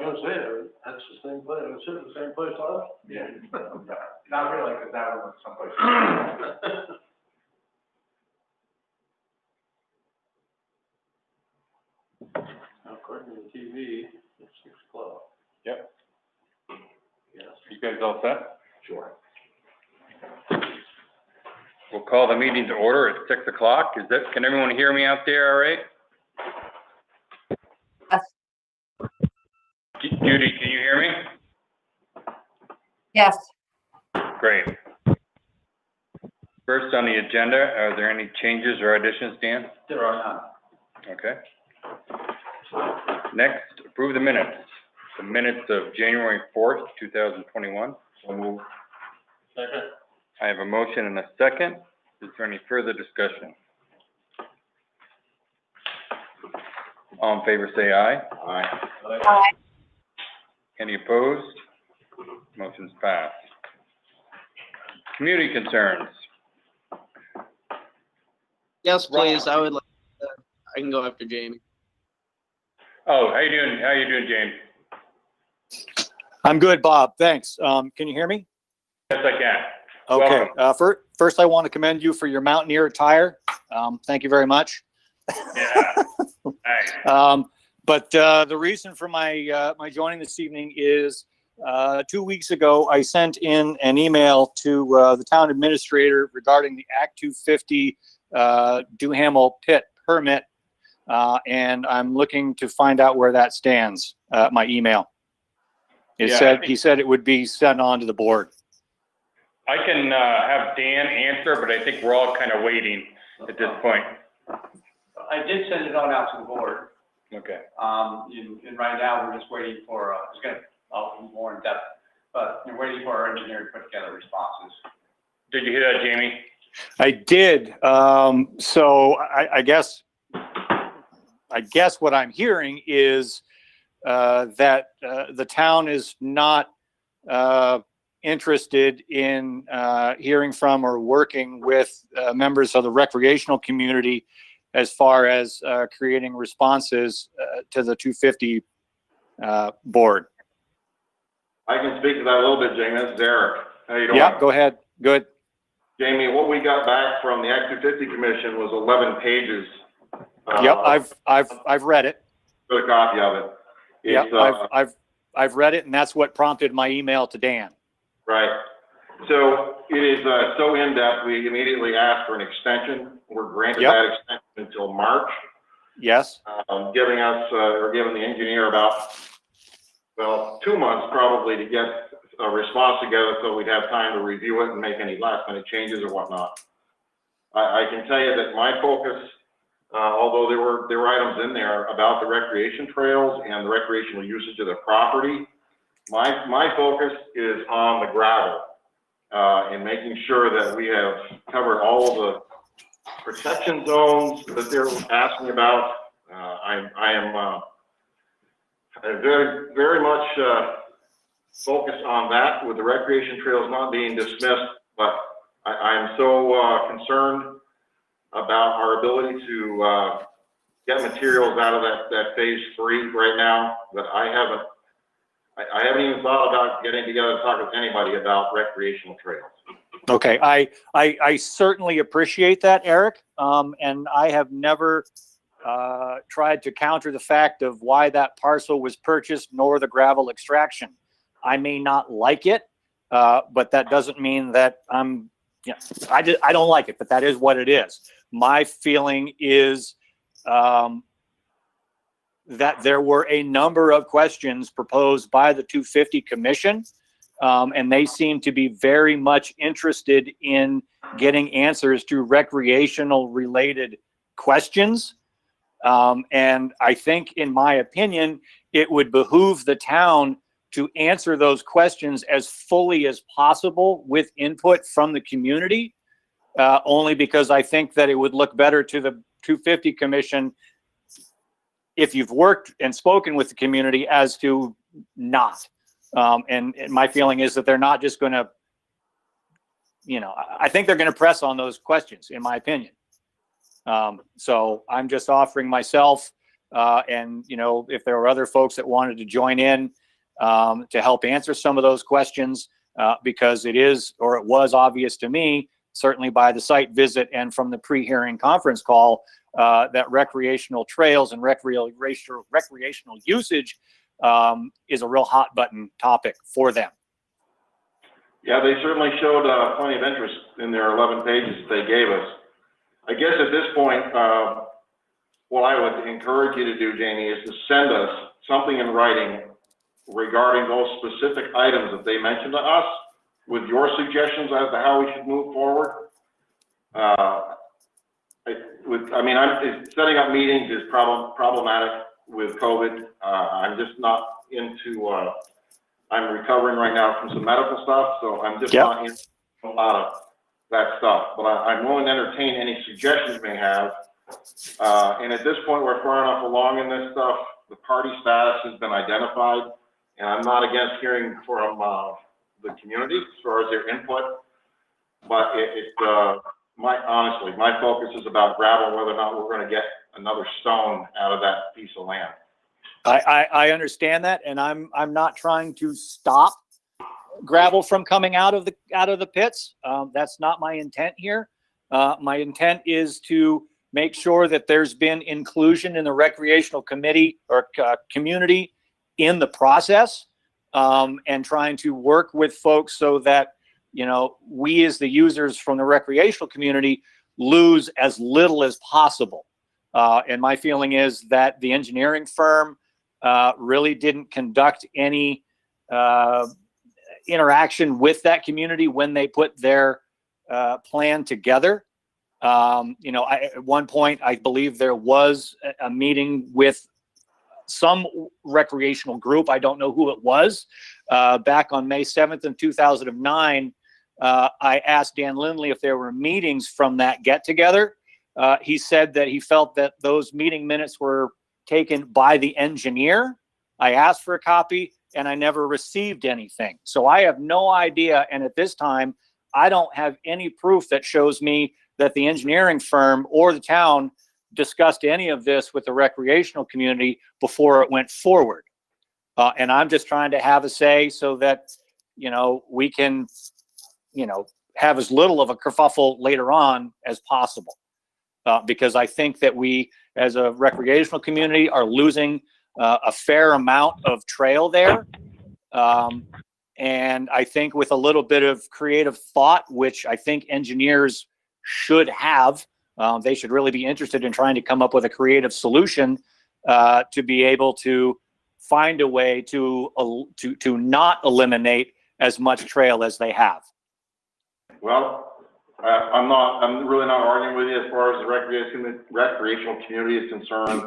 gonna say, that's the same place, it's the same place last? Yeah. Not really, because that one was someplace. According to the TV, it's 6 o'clock. Yep. Yes. You guys all set? Sure. We'll call the meeting to order at 6 o'clock. Can everyone hear me out there all right? Yes. Judy, can you hear me? Yes. Great. First on the agenda, are there any changes or additions, Dan? There are none. Okay. Next, approve the minutes. The minutes of January 4th, 2021. So move. Second. I have a motion and a second. Is there any further discussion? All in favor, say aye. Aye. Aye. Any opposed? Motion's passed. Community concerns. Yes, please. I would like. I can go after Jamie. Oh, how you doing? How you doing, James? I'm good, Bob. Thanks. Can you hear me? Yes, I can. Okay. Welcome. First, I want to commend you for your Mountaineer attire. Thank you very much. Yeah. Nice. But the reason for my joining this evening is 2 weeks ago I sent in an email to the town administrator regarding the Act 250 Duhamel pit permit, and I'm looking to find out where that stands. My email. He said it would be sent on to the board. I can have Dan answer, but I think we're all kind of waiting at this point. I did send it on out to the board. Okay. And right now, we're just waiting for, I'll be more in depth, but we're waiting for our engineer to put together responses. Did you hear that, Jamie? I did. So I guess what I'm hearing is that the town is not interested in hearing from or working with members of the recreational community as far as creating responses to the 250 board. I can speak to that a little bit, Jamie. This is Eric. How you doing? Yeah, go ahead. Good. Jamie, what we got back from the Act 250 Commission was 11 pages. Yep, I've read it. Got a copy of it. Yep, I've read it, and that's what prompted my email to Dan. Right. So it is so in-depth, we immediately asked for an extension. We're granted that extension until March. Yes. Giving us, or giving the engineer about, 2 months probably to get a response together so we'd have time to review it and make any last-minute changes or whatnot. I can tell you that my focus, although there were items in there about the recreation trails and the recreational usage of the property, my focus is on the gravel and making sure that we have covered all of the protection zones that they're asking about. I am very, very much focused on that, with the recreation trails not being dismissed, but I'm so concerned about our ability to get materials out of that phase 3 right now that I haven't even thought about getting together to talk with anybody about recreational trails. Okay, I certainly appreciate that, Eric, and I have never tried to counter the fact of why that parcel was purchased, nor the gravel extraction. I may not like it, but that doesn't mean that I don't like it, but that is what it is. My feeling is that there were a number of questions proposed by the 250 Commission, and they seem to be very much interested in getting answers to recreational related questions. And I think, in my opinion, it would behoove the town to answer those questions as fully as possible with input from the community, only because I think that it would look better to the 250 Commission if you've worked and spoken with the community as to not. And my feeling is that they're not just going to, I think they're going to press on those questions, in my opinion. So I'm just offering myself And, you know, if there were other folks that wanted to join in to help answer some of those questions, because it is, or it was obvious to me, certainly by the site visit and from the pre-hearing conference call, that recreational trails and recreational usage is a real hot button topic for them. Yeah, they certainly showed plenty of interest in their 11 pages that they gave us. I guess at this point, what I would encourage you to do, Jamie, is to send us something in writing regarding those specific items that they mentioned to us, with your suggestions as to how we should move forward. Setting up meetings is problematic with COVID. I'm just not into, I'm recovering right now from some medical stuff, so I'm just not into a lot of that stuff. But I'm willing to entertain any suggestions you may have. And at this point, we're far enough along in this stuff. The party status has been identified, and I'm not against hearing from the community as far as their input. But honestly, my focus is about gravel, whether or not we're going to get another stone out of that piece of land. I understand that, and I'm not trying to stop gravel from coming out of the pits. That's not my intent here. My intent is to make sure that there's been inclusion in the recreational committee or community in the process, and trying to work with folks so that, you know, we as the users from the recreational community lose as little as possible. And my feeling is that the engineering firm really didn't conduct any interaction with that community when they put their plan together. You know, at one point, I believe there was a meeting with some recreational group. I don't know who it was. Back on May 7th in 2009, I asked Dan Lindley if there were meetings from that get-together. He said that he felt that those meeting minutes were taken by the engineer. I asked for a copy, and I never received anything. So I have no idea, and at this time, I don't have any proof that shows me that the engineering firm or the town discussed any of this with the recreational community before it went forward. And I'm just trying to have a say so that, you know, we can, you know, have as little of a kerfuffle later on as possible. Because I think that we, as a recreational community, are losing a fair amount of trail there. And I think with a little bit of creative thought, which I think engineers should have, they should really be interested in trying to come up with a creative solution to be able to find a way to not eliminate as much trail as they have. Well, I'm really not arguing with you as far as the recreational community is concerned,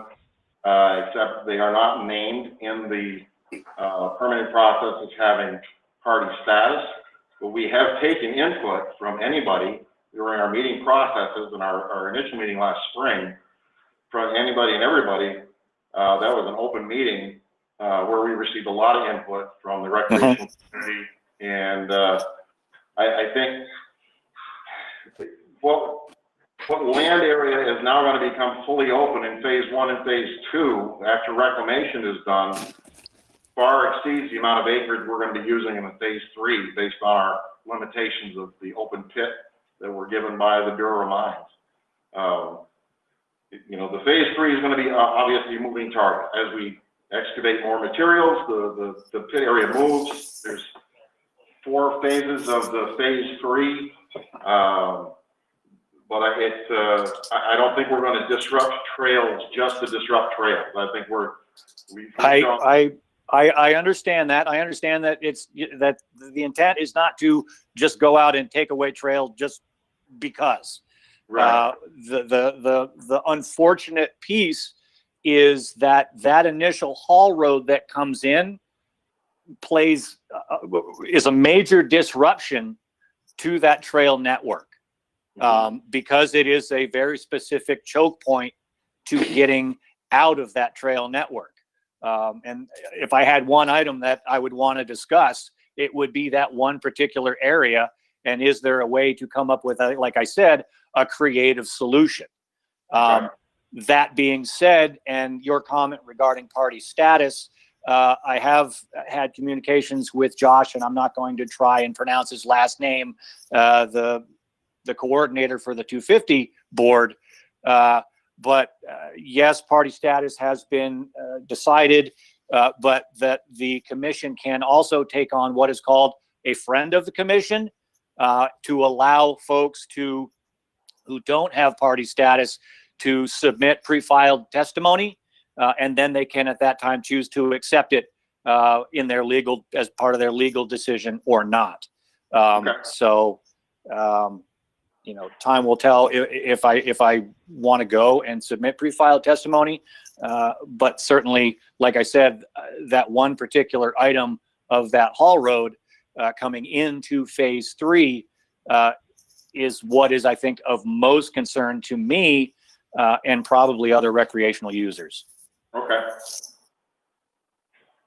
except they are not named in the permitting process as having party status. But we have taken input from anybody during our meeting processes and our initial meeting last spring, from anybody and everybody. That was an open meeting where we received a lot of input from the recreational community. And I think what land area is now going to become fully open in phase 1 and phase 2 after reclamation is done far exceeds the amount of acreage we're going to be using in phase 3 based on our limitations of the open pit that were given by the Bureau of Mines. You know, the phase 3 is going to be obviously a moving target. As we excavate more materials, the pit area moves. There's 4 phases of the phase 3. But I don't think we're going to disrupt trails just to disrupt trails. I think I understand that. I understand that that the intent is not to just go out and take away trail just because. Right. The unfortunate piece is that initial haul road that comes in is a major disruption to that trail network. Because it is a very specific choke point to getting out of that trail network. And if I had one item that I would want to discuss, it would be that one particular area. And is there a way to come up with, like I said, a creative solution? That being said, and your comment regarding party status, I have had communications with Josh, and I'm not going to try and pronounce his last name, the coordinator for the 250 board. But yes, party status has been decided, but that the commission can also take on what is called a friend of the commission to allow folks who don't have party status to submit pre-filed testimony, and then they can at that time choose to accept it in their legal, as part of their legal decision or not. Okay. So, you know, time will tell if I want to go and submit pre-filed testimony. But certainly, like I said, that one particular item of that Hall Road coming into phase 3 is what is, I think, of most concern to me and probably other recreational users. Okay.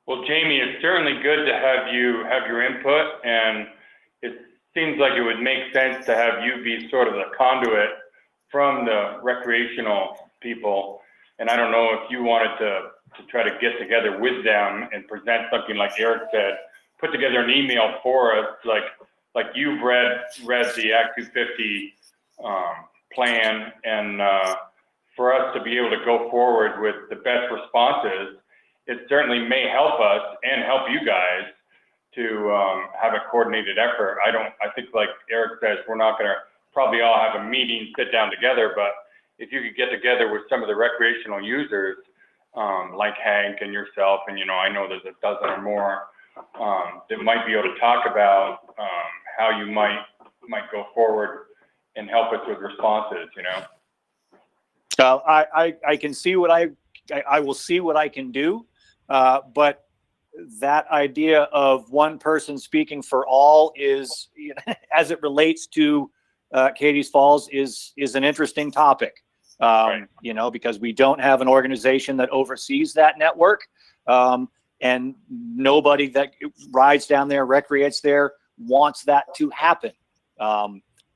Well, Jamie, it's certainly good to have you have your input, and it seems like it would make sense to have you be sort of the conduit from the recreational people. And I don't know if you wanted to try to get together with them and present something like Eric said, put together an email for us, like you've read the Act 250 plan, and for us to be able to go forward with the best responses. It certainly may help us and help you guys to have a coordinated effort. I think like Eric says, we're not gonna probably all have a meeting, sit down together, but if you could get together with some of the recreational users, like Hank and yourself, and I know there's a dozen or more, that might be able to talk about how you might go forward and help us with responses, I can see what I will see what I can do, but that idea of one person speaking for all is, as it relates to Katie's Falls, is an interesting topic. Right. Because we don't have an organization that oversees that network, and nobody that rides down there, recreates there, wants that to happen,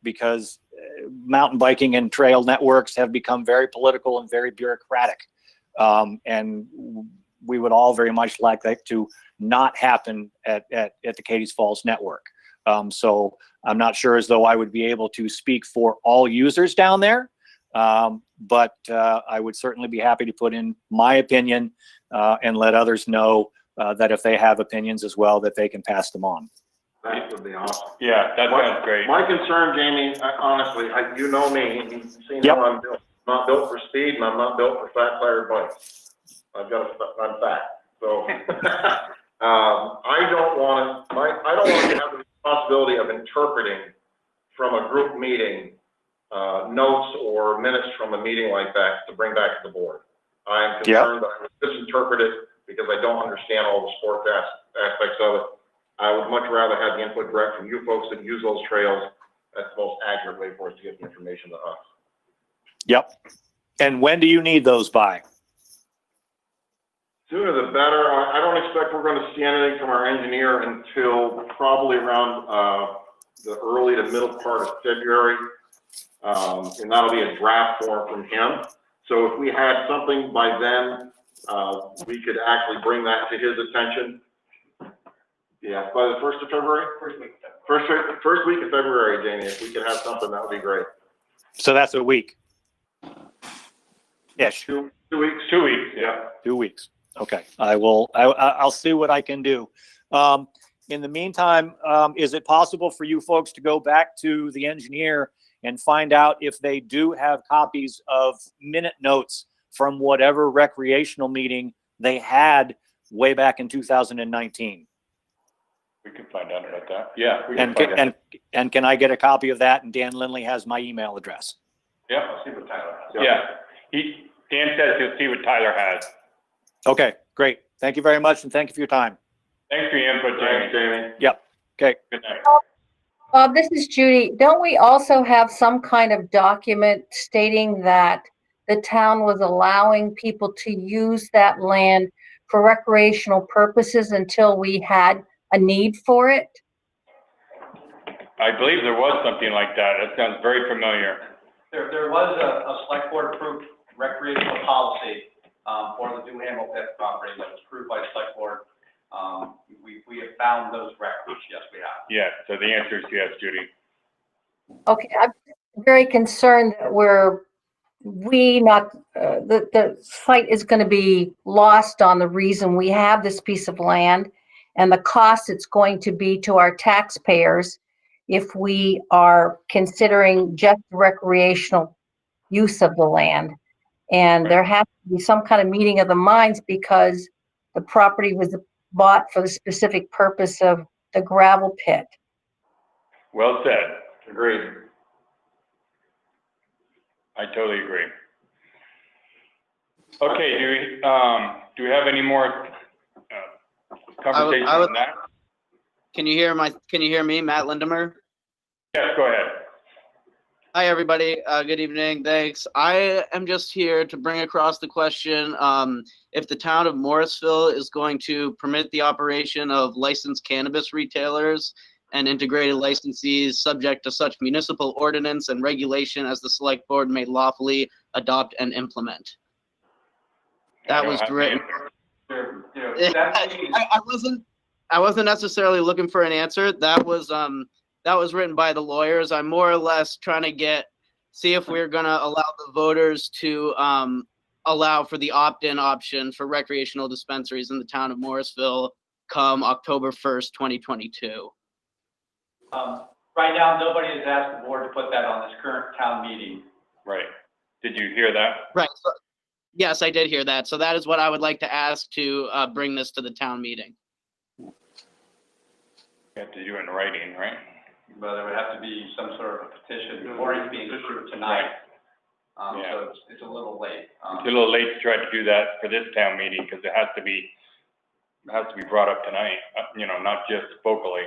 because mountain biking and trail networks have become very political and very bureaucratic, and we would all very much like that to not happen at the Katie's Falls network. So I'm not sure as though I would be able to speak for all users down there, but I would certainly be happy to put in my opinion and let others know that if they have opinions as well, that they can pass them on. That would be awesome. Yeah, that sounds great. My concern, Jamie, honestly, you know me, you've seen Yep. how I'm built. I'm not built for speed, and I'm not built for fat-tired bikes. I'm fat. So, I don't want to have the responsibility of interpreting from a group meeting, notes or minutes from a meeting like that to bring back to the board. I'm concerned that I would misinterpret it because I don't understand all the sport aspects of it. I would much rather have the input direct from you folks that use those trails. That's the most accurate way for us to get the information to us. Yep. And when do you need those by? Sooner the better. I don't expect we're going to see anything from our engineer until probably around the early to middle part of February. And that'll be a draft form from him. So if we had something by then, we could actually bring that to his attention. Yeah, by the 1st of February? First week of February, Jamie. If we could have something, that would be great. So that's a week. Yes. 2 weeks. 2 weeks, yeah. 2 weeks. Okay. I'll see what I can do. In the meantime, is it possible for you folks to go back to the engineer and find out if they do have copies of minute notes from whatever recreational meeting they had way back in 2019? We can find out about that. Yeah. We can find out. And can I get a copy of that? And Dan Lindley has my email address. Yeah. I'll see what Tyler has. Yeah. Dan says he'll see what Tyler has. Okay, great. Thank you very much, and thank you for your time. Thanks for your input, Thanks, Jamie. Jamie. Yep. Okay. Good night. Bob, this is Judy. Don't we also have some kind of document stating that the town was allowing people to use that land for recreational purposes until we had a need for it? I believe there was something like that. It sounds very familiar. There was a select board approved recreational policy, for the New Hamel Pit property that was approved by the select board. We have found those records, yes, we have. Yeah, so the answer is yes, Judy. Okay, I'm very concerned that the site is going to be lost on the reason we have this piece of land and the cost it's going to be to our taxpayers if we are considering just recreational use of the land. And there has to be some kind of meeting of the minds because the property was bought for the specific purpose of the gravel pit. Well said. Agreed. I totally agree. Okay, do we have any more conversation on that? Can you hear me, Matt Lindemer? Yes, go ahead. Hi, everybody. Good evening. Thanks. I am just here to bring across the question, if the town of Morrisville is going to permit the operation of licensed cannabis retailers and integrated licensees subject to such municipal ordinance and regulation as the select board may lawfully adopt and implement. That was written. I wasn't necessarily looking for an answer. That was written by the lawyers. I'm more or less trying to see if we're gonna allow the voters to allow for the opt-in option for recreational dispensaries in the town of Morrisville come October 1st, 2022. Right now, nobody has asked the board to put that on this current town meeting. Right. Did you hear that? Right. So, yes, I did hear that. So that is what I would like to ask to bring this to the town meeting. You have to do it in writing, right? But there would have to be some sort of a petition before it's being issued tonight. Yeah. So it's a little late. It's a little late to try to do that for this town meeting because it has to be brought up tonight, not just vocally.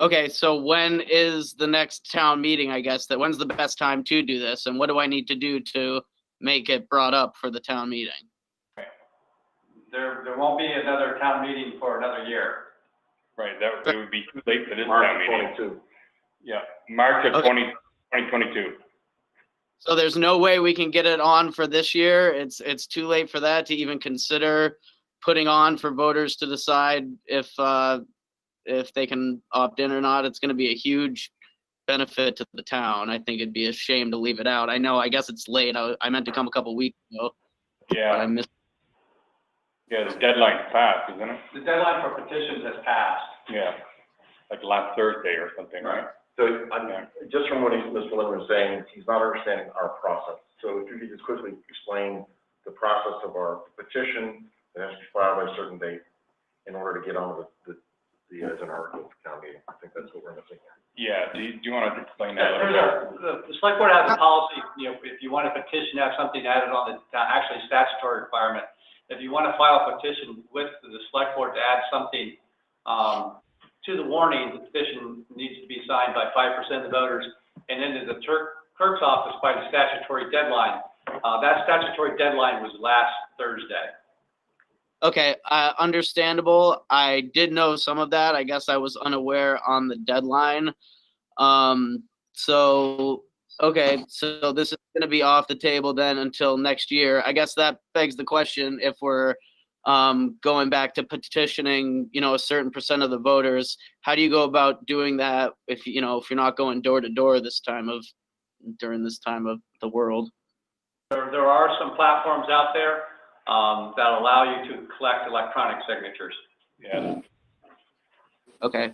Okay, so when is the next town meeting, I guess, when's the best time to do this? And what do I need to do to make it brought up for the town meeting? There won't be another town meeting for another year. Right, it would be too late for this March town meeting. 22. Yeah, March of Okay. 2022. So there's no way we can get it on for this year? It's too late for that to even consider putting on for voters to decide if they can opt in or not? It's going to be a huge benefit to the town. I think it'd be a shame to leave it out. I guess it's late. I meant to come a couple weeks ago. Yeah. But I missed. Yeah, the deadline's passed, isn't it? The deadline for petitions has passed. Yeah, like last Thursday or something, right? So, just from what Mr. Lindeman was saying, he's not understanding our process. So if you could just quickly explain the process of our petition that has to be filed by a certain date in order to get on with as an article for town meeting. I think that's what we're missing here. Yeah, do you want to explain that a little bit? The select board has a policy, if you want a petition to have something added on the, actually statutory requirement. If you want to file a petition with the select board to add something to the warning, the petition needs to be signed by 5% of the voters, and then to the clerk's office by the statutory deadline. That statutory deadline was last Thursday. Okay, understandable. I did know some of that. I guess I was unaware on the deadline. Okay, so this is going to be off the table then until next year. I guess that begs the question, if we're going back to petitioning, a certain percent of the voters, how do you go about doing that if you're not going door to door during this time of the world? There are some platforms out there that allow you to collect electronic signatures. Yeah. Okay.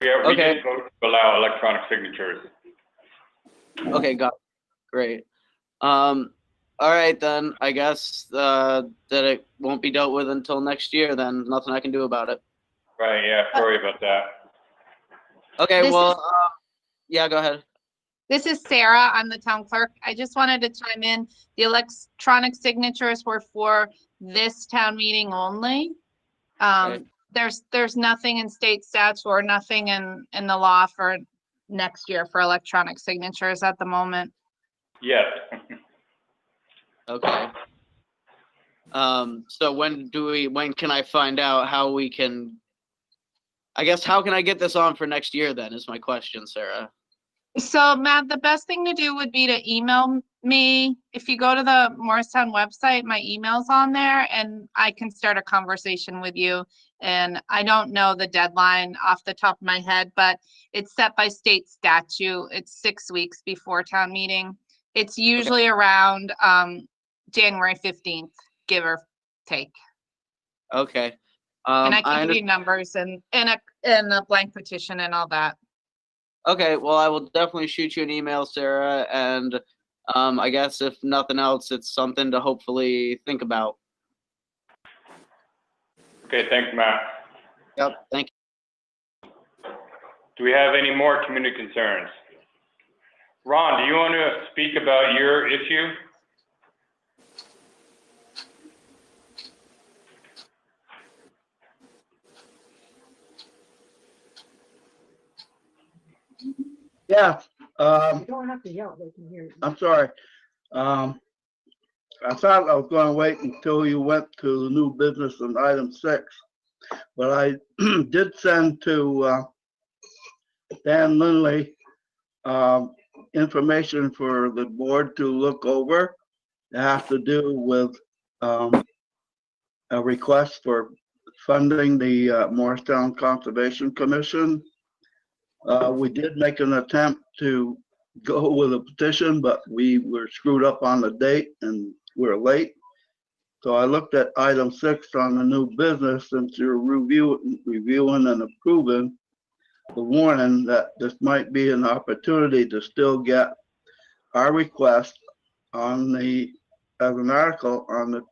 Yeah, we Okay. did vote to allow electronic signatures. Okay, got it. Great. All right then. I guess that it won't be dealt with until next year. Then nothing I can do about it. Right, yeah, sorry about that. Okay. This Well, yeah. Go ahead. This is Sarah. I'm the town clerk. I just wanted to chime in. The electronic signatures were for this town meeting only. Right. There's nothing in state statute or nothing in the law for next year for electronic signatures at the moment. Yes. Okay. So when can I find out how we can, I guess, how can I get this on for next year then is my question, Sarah. So Matt, the best thing to do would be to email me, if you go to the Morristown website, my email's on there and I can start a conversation with you. And I don't know the deadline off the top of my head, but it's set by state statute. It's 6 weeks before town meeting. It's usually around January 15th, give or take. Okay. And I can give you numbers and a blank petition and all that. Okay, well, I will definitely shoot you an email, Sarah, and I guess if nothing else, it's something to hopefully think about. Okay, thanks, Matt. Yep, thank you. Do we have any more community concerns? Ron, do you want to speak about your issue? Yeah, You don't have to yell, they can hear you. I'm sorry. I thought I was gonna wait until you went to the new business on item 6. But I did send to Dan Lindley information for the board to look over. It has to do with a request for funding the Morristown Conservation Commission. We did make an attempt to go with a petition, but we were screwed up on the date and we're late. So I looked at item 6 on the new business, since you're reviewing and approving the warning that this might be an opportunity to still get our request on the, as an article on the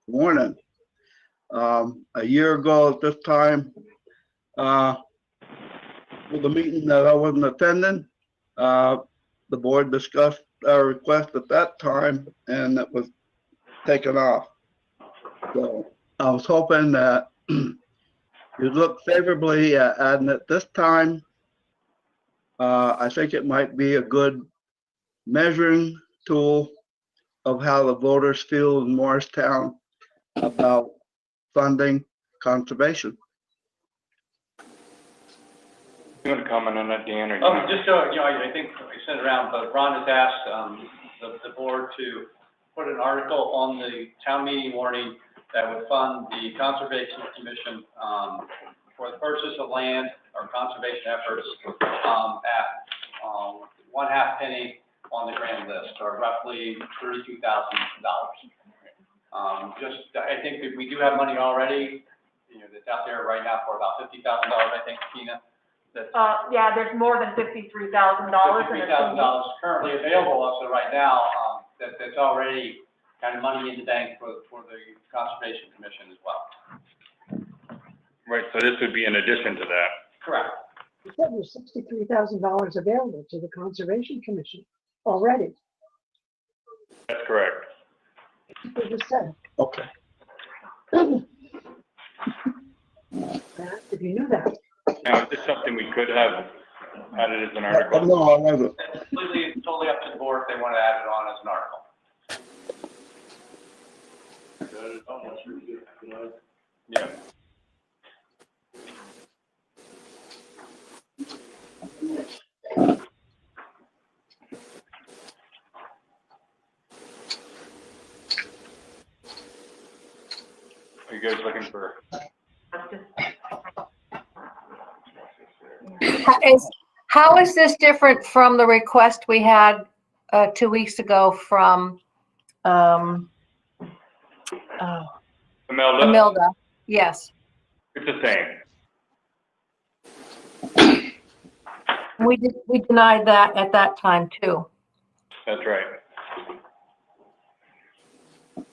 warning. A year ago at this time, with the meeting that I wasn't attending, the board discussed our request at that time and it was taken off. So I was hoping that you'd look favorably at adding it this time. I think it might be a good measuring tool of how the voters feel in Morristown about funding conservation. You want to comment on that, Dan? Or Just so, I think I sent it around, but Ron has asked the board to put an article on the town meeting warning that would fund the Conservation Commission for the purchase of land or conservation efforts at 1/2 penny on the grand list, or roughly $32,000. I think that we do have money already, that's out there right now for about $50,000, I think, Tina. Yeah, there's more than $53,000. $53,000 currently available also right now, that's already kind of money in the bank for the Conservation Commission as well. Right, so this would be in addition to that. Correct. You said there's $63,000 available to the Conservation Commission already. That's correct. You just said. Okay. That, if you knew that. Now, is this something we could have added as an article? No, I wasn't. It's completely, totally up to the board if they want to add it on as an article. Yeah. Are you guys looking for? How is this different from the request we had 2 weeks ago from Imelda? Yes. It's the same. We denied that at that time too. That's right.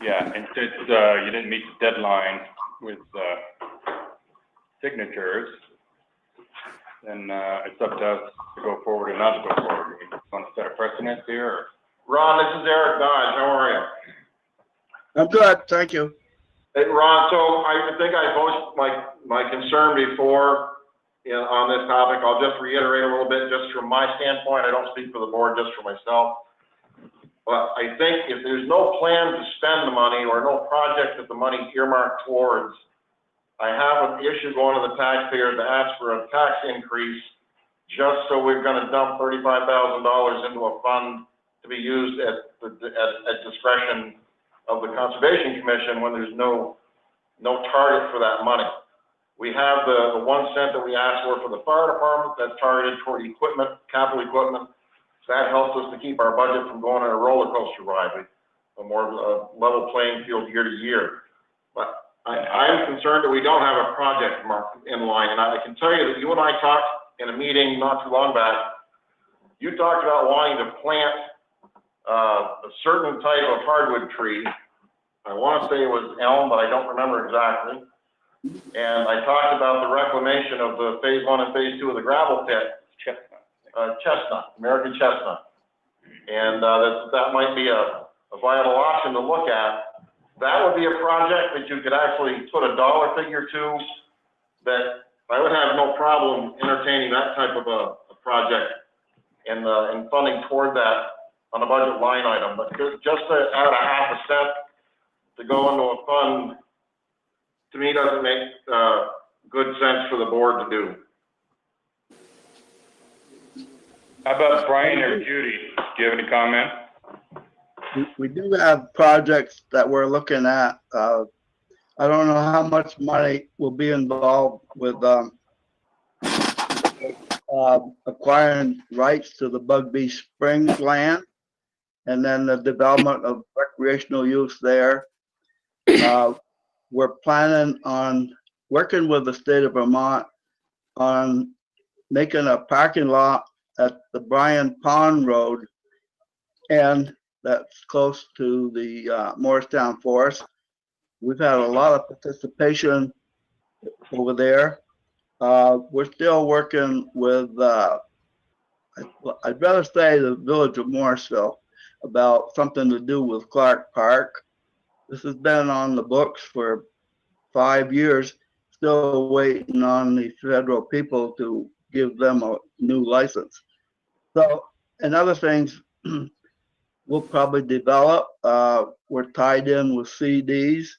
Yeah, and since you didn't meet the deadline with signatures, then it's up to us to go forward and not to go forward. We want to set a precedent here? Or? Ron, this is Eric Dodge. How are you? I'm good, thank you. Hey, Ron, so I think I voiced my concern before on this topic. I'll just reiterate a little bit, just from my standpoint. I don't speak for the board, just for myself. But I think if there's no plan to spend the money or no project that the money earmarked towards, I have an issue going to the taxpayer to ask for a tax increase just so we're going to dump $35,000 into a fund to be used at discretion of the Conservation Commission when there's no target for that money. We have the 1 cent that we asked for the fire department that's targeted toward equipment, capital equipment. So that helps us to keep our budget from going on a roller coaster ride, a more level playing field year to year. But I'm concerned that we don't have a project marked in line. And I can tell you that you and I talked in a meeting not too long back. You talked about wanting to plant a certain type of hardwood tree. I want to say it was elm, but I don't remember exactly. And I talked about the reclamation of the phase 1 and phase 2 of the gravel pit. Chestnut, American chestnut. And that might be a viable option to look at. That would be a project that you could actually put a dollar figure to, that I would have no problem entertaining that type of a project and funding toward that on a budget line item. But just to add a half a cent to go into a fund, to me, doesn't make good sense for the board to do. How about Brian or Judy? Do you have any comment? We do have projects that we're looking at. I don't know how much money will be involved with acquiring rights to the Bugby Springs land, and then the development of recreational use there. We're planning on working with the state of Vermont on making a parking lot at the Bryan Pond Road, and that's close to the Morristown Forest. We've had a lot of participation over there. We're still working with, I'd rather say the village of Morrisville about something to do with Clark Park. This has been on the books for 5 years, still waiting on the federal people to give them a new license. So, and other things we'll probably develop. We're tied in with CDs.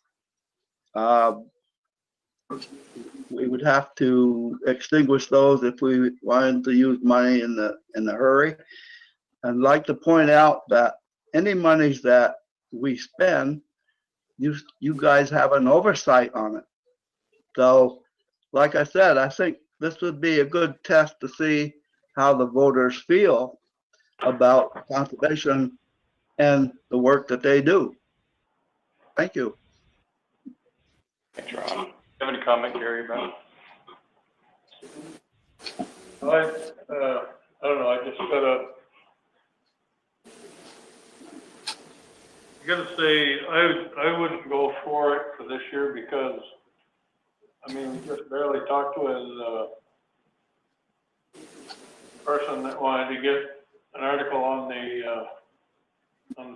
We would have to extinguish those if we wanted to use money in a hurry. I'd like to point out that any monies that we spend, you guys have an oversight on it. So, like I said, I think this would be a good test to see how the voters feel about conservation and the work that they do. Thank you. Thanks, Ron. Do you have any comment, Gary, about it? I don't know, I just gotta say, I wouldn't go for it for this year because, I mean, we just barely talked to a person that wanted to get an article on the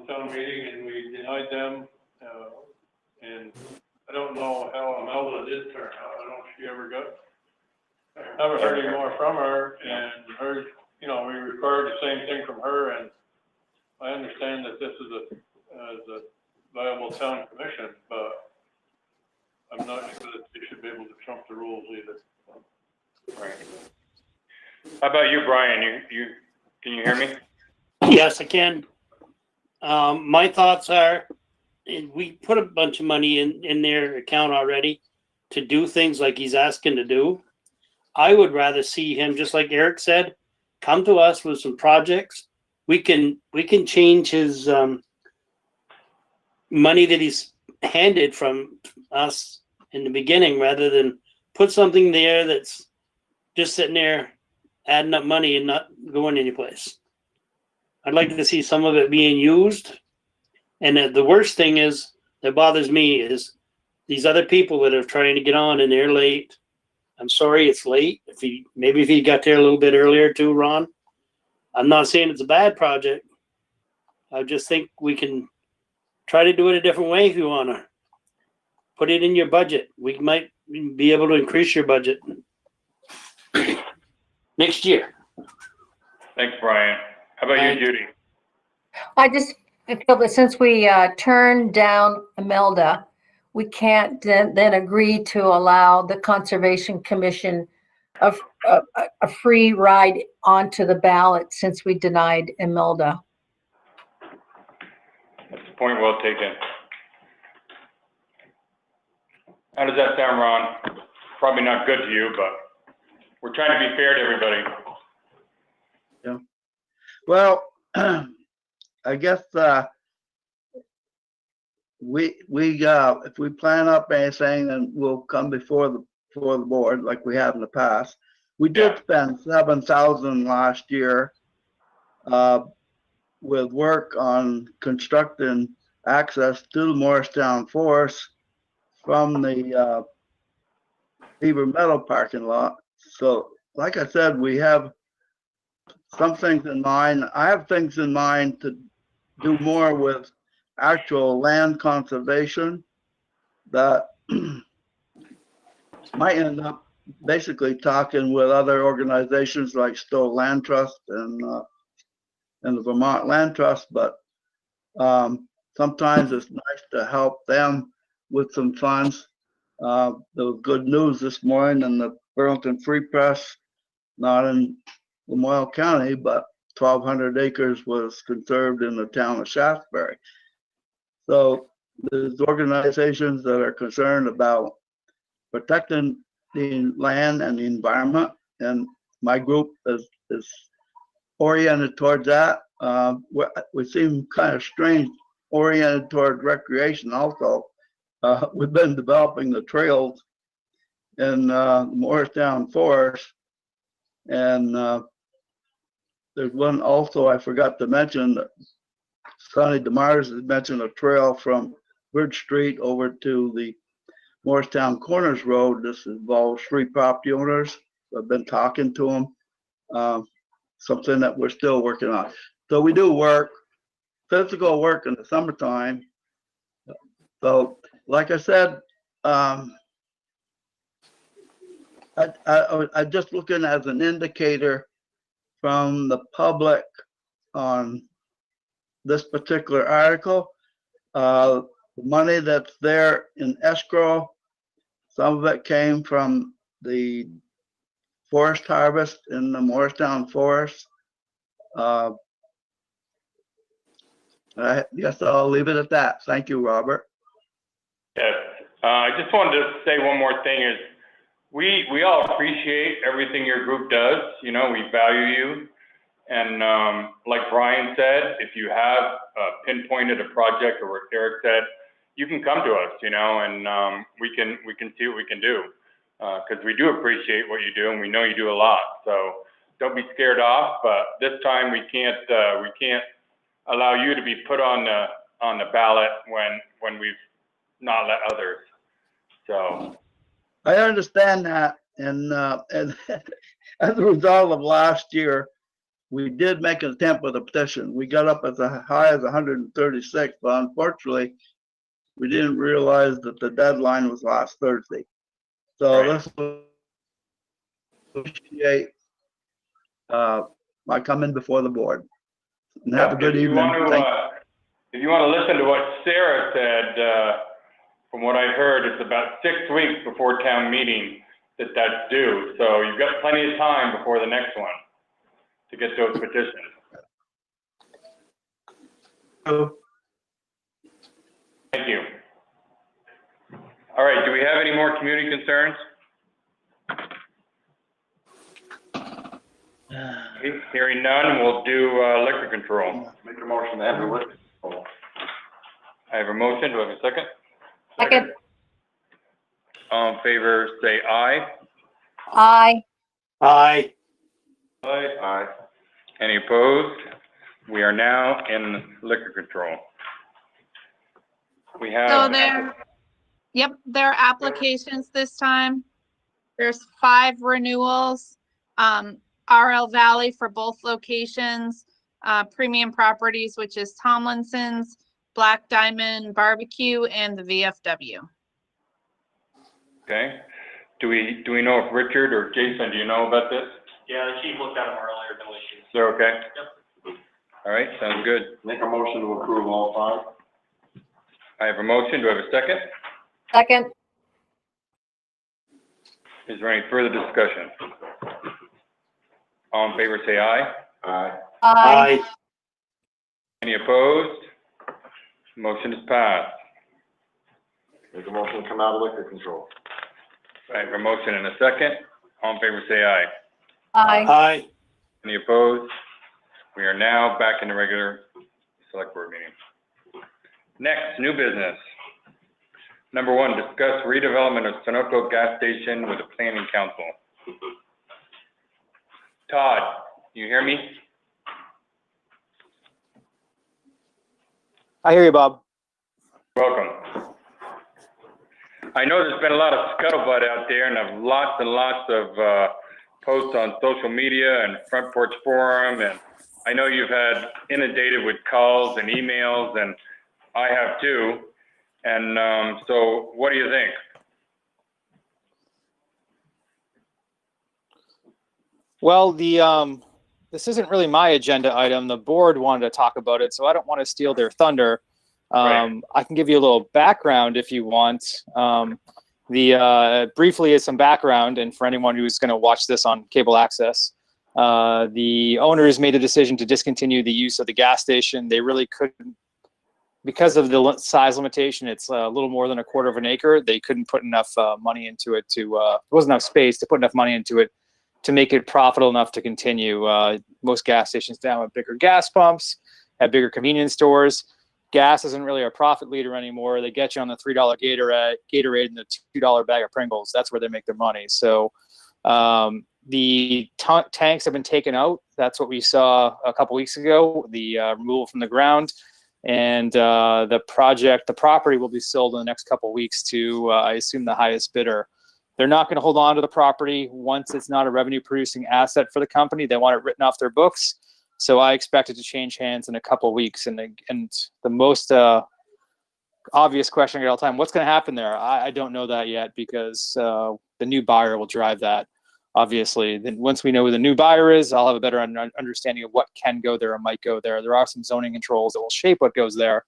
town meeting, and we denied them, and I don't know how Imelda did turn out. I don't know if she ever got, I haven't heard any more from her, and heard, you know, we required the same thing from her, and I understand that this is a viable town commission, but I'm not sure that they should be able to trump the rules either. Right. How about you, Brian? Can you hear me? Yes, I can. My thoughts are, we put a bunch of money in their account already to do things like he's asking to do. I would rather see him, just like Eric said, come to us with some projects. We can change his money that he's handed from us in the beginning, rather than put something there that's just sitting there adding up money and not going anyplace. I'd like to see some of it being used. And the worst thing is that bothers me is these other people that are trying to get on and they're late. I'm sorry it's late. Maybe if he got there a little bit earlier too, Ron. I'm not saying it's a bad project. I just think we can try to do it a different way if you want to. Put it in your budget. We might be able to increase your budget next year. Thanks, Brian. How about you, Judy? I just feel that since we turned down Imelda, we can't then agree to allow the Conservation Commission a free ride onto the ballot since we denied Imelda. Point well taken. How does that sound, Ron? Probably not good to you, but we're trying to be fair to everybody. Well, I guess, if we plan up anything, then we'll come before the board like we have in the past. We did spend $7,000 last year, with work on constructing access to the Morristown Forest from the, Beaver Meadow parking lot. So, like I said, we have some things in mind. I have things in mind to do more with actual land conservation that might end up basically talking with other organizations like Stowe Land Trust and the Vermont Land Trust, but sometimes it's nice to help them with some funds. There was good news this morning in the Burlington Free Press, not in Lamoille County, but 1,200 acres was conserved in the town of Shaftesbury. So there's organizations that are concerned about protecting the land and the environment, and my group is oriented towards that. We seem kind of strange oriented toward recreation also. We've been developing the trails in Morristown Forest, and there's one also I forgot to mention. Sonny DeMars has mentioned a trail from Bridge Street over to the Morristown Corners Road. This involves 3 property owners. I've been talking to them. Something that we're still working on. So we do work, physical work in the summertime. So, like I said, I'm just looking as an indicator from the public on this particular article. The money that's there in escrow, some of it came from the forest harvest in the Morristown Forest. I guess I'll leave it at that. Thank you, Robert. Yes, I just wanted to say one more thing is we all appreciate everything your group does. You know, we value you. And like Brian said, if you have pinpointed a project or what Eric said, you can come to us, you know, and we can see what we can do. Because we do appreciate what you do and we know you do a lot. So don't be scared off, but this time we can't allow you to be put on the ballot when we've not let others. So I understand that, and as a result of last year, we did make an attempt with a petition. We got up as high as 136, but unfortunately, we didn't realize that the deadline was last Thursday. So this will appreciate my coming before the board. And have a good evening. If you want to listen to what Sarah said, from what I heard, it's about 6 weeks before town meeting that's due. So you've got plenty of time before the next one to get those petitions. Thank you. All right, do we have any more community concerns? Hearing none, we'll do liquor control. Make a motion to have the liquor control. I have a motion, do I have a second? Second. All in favor, say aye. Aye. Aye. Aye. Aye. Any opposed? We are now in liquor control. We have. So there are applications this time. There's 5 renewals. RL Valley for both locations, Premium Properties, which is Tomlinson's, Black Diamond Barbecue, and the VFW. Okay. Do we know if Richard or Jason, do you know about this? Yeah, the chief looked at them earlier, no issues. They're okay? Yep. All right, sounds good. Make a motion to approve all 5. I have a motion. Do I have a second? Second. Is there any further discussion? All in favor, say aye. Aye. Aye. Aye. Any opposed? Motion is passed. Make a motion to come out of liquor control. I have a motion and a second. All in favor, say aye. Aye. Aye. Any opposed? We are now back in the regular select board meeting. Next, new business. Number 1, discuss redevelopment of Sunoco gas station with the planning council. Todd, you hear me? I hear you, Bob. Welcome. I know there's been a lot of scuttlebutt out there and lots of posts on social media and Front Porch Forum, and I know you've had inundated with calls and emails, and I have too. And so what do you think? Well, this isn't really my agenda item. The board wanted to talk about it, so I don't want to steal their thunder. Right. I can give you a little background if you want. Briefly is some background, and for anyone who's going to watch this on cable access, the owners made a decision to discontinue the use of the gas station. They really couldn't, because of the size limitation. It's a little more than a quarter of an acre. They couldn't put enough money into it to. There wasn't enough space to put enough money into it to make it profitable enough to continue. Most gas stations now have bigger gas pumps, have bigger convenience stores. Gas isn't really a profit leader anymore. They get you on the $3 Gatorade and the $2 bag of Pringles. That's where they make their money. So the tanks have been taken out. That's what we saw a couple weeks ago, the removal from the ground. And the property will be sold in the next couple weeks to, I assume, the highest bidder. They're not going to hold on to the property once it's not a revenue producing asset for the company. They want it written off their books. So I expect it to change hands in a couple weeks. And the most obvious question I get all the time, what's going to happen there? I don't know that yet, because the new buyer will drive that. Obviously, then once we know who the new buyer is, I'll have a better understanding of what can go there or might go there. There are some zoning controls that will shape what goes there.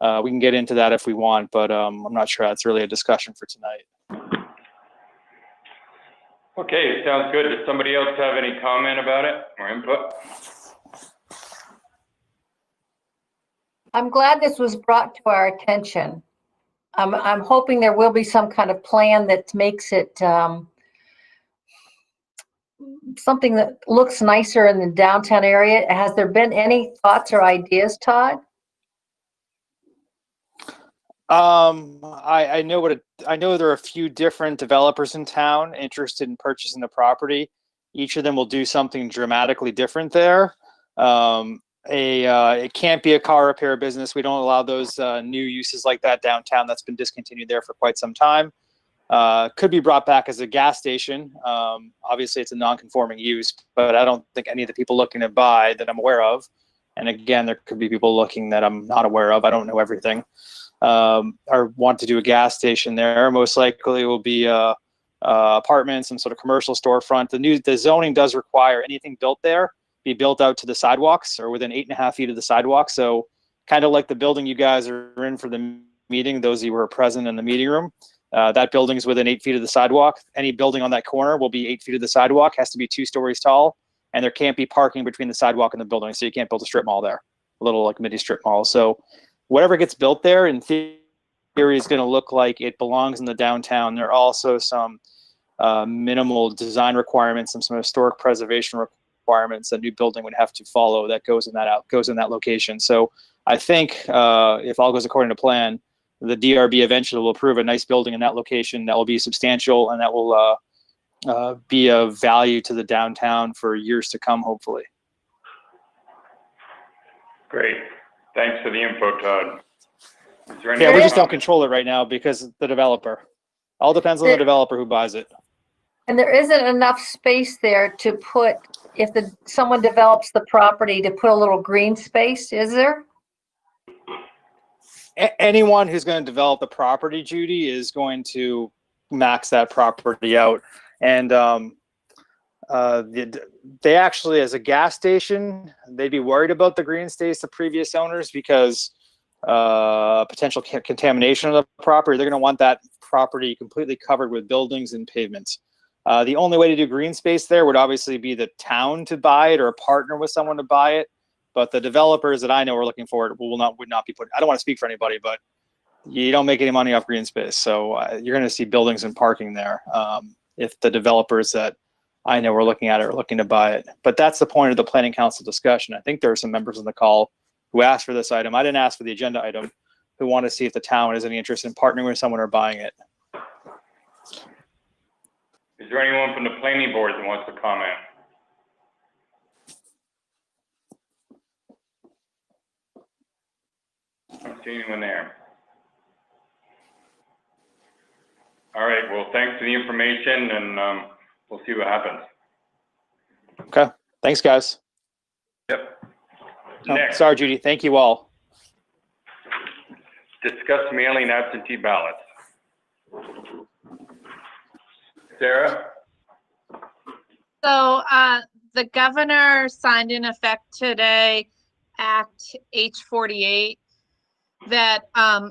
We can get into that if we want, but I'm not sure that's really a discussion for tonight. Okay, sounds good. Does somebody else have any comment about it or input? I'm glad this was brought to our attention. I'm hoping there will be some kind of plan that makes it something that looks nicer in the downtown area. Has there been any thoughts or ideas, Todd? I know there are a few different developers in town interested in purchasing the property. Each of them will do something dramatically different there. It can't be a car repair business. We don't allow those new uses like that downtown. That's been discontinued there for quite some time. Could be brought back as a gas station. Obviously, it's a non-conforming use, but I don't think any of the people looking to buy that I'm aware of, and again, there could be people looking that I'm not aware of, I don't know everything, or want to do a gas station there. Most likely it will be apartments, some sort of commercial storefront. The zoning does require anything built there be built out to the sidewalks or within 8.5 feet of the sidewalk. So kind of like the building you guys are in for the meeting, those of you who were present in the meeting room, that building is within 8 feet of the sidewalk. Any building on that corner will be 8 feet of the sidewalk, has to be 2 stories tall, and there can't be parking between the sidewalk and the building. So you can't build a strip mall there, a little like mini strip mall. So whatever gets built there in theory is going to look like it belongs in the downtown. There are also some minimal design requirements and some historic preservation requirements a new building would have to follow that goes in that location. So I think if all goes according to plan, the DRB eventually will approve a nice building in that location that will be substantial and that will be of value to the downtown for years to come, hopefully. Great. Thanks for the info, Todd. Is there any Yeah, we other just don't comments? control it right now because the developer. All depends on the developer who buys it. And there isn't enough space there to put, if someone develops the property, to put a little green space, is there? Anyone who's going to develop the property, Judy, is going to max that property out. And they actually, as a gas station, they'd be worried about the green space, the previous owners, because potential contamination of the property. They're going to want that property completely covered with buildings and pavements. The only way to do green space there would obviously be the town to buy it or partner with someone to buy it. but the developers that I know are looking for it would not be put. I don't want to speak for anybody, but you don't make any money off green space. So you're going to see buildings and parking there. If the developers that I know are looking at it are looking to buy it, but that's the point of the planning council discussion. I think there are some members on the call who asked for this item. I didn't ask for the agenda item, who want to see if the town has any interest in partnering with someone or buying it. Is there anyone from the planning board that wants to comment? I don't see anyone there. All right, well, thanks for the information, and we'll see what happens. Okay, thanks, guys. Yep. Oh, Next, sorry, Judy. Thank you all. discuss mailing absentee ballots. Sarah? So, the governor signed in effect today Act H48 that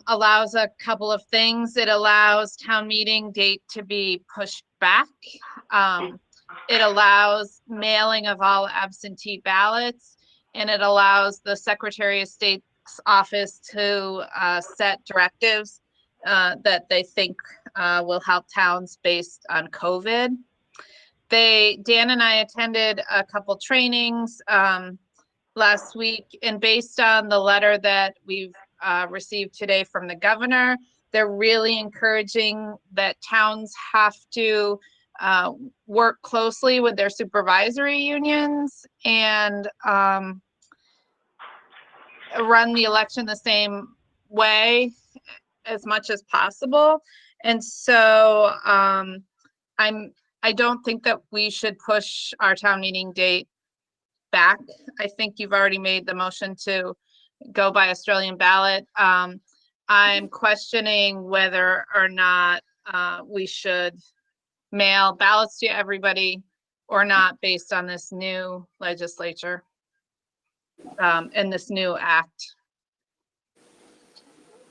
allows a couple of things. It allows town meeting date to be pushed back. It allows mailing of all absentee ballots, and it allows the Secretary of State's office to set directives that they think will help towns based on COVID. Dan and I attended a couple trainings last week, and based on the letter that we've received today from the governor, they're really encouraging that towns have to work closely with their supervisory unions and run the election the same way as much as possible. And so I don't think that we should push our town meeting date back. I think you've already made the motion to go by Australian ballot. I'm questioning whether or not we should mail ballots to everybody or not based on this new legislature and this new act.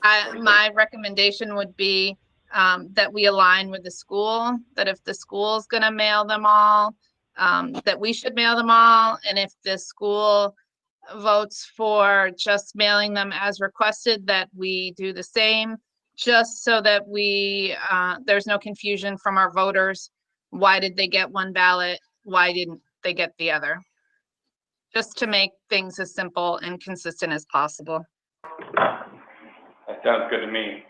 My recommendation would be that we align with the school, that if the school's gonna mail them all, that we should mail them all. And if the school votes for just mailing them as requested, that we do the same, just so that there's no confusion from our voters. Why did they get one ballot? Why didn't they get the other? Just to make things as simple and consistent as possible. That sounds good to me.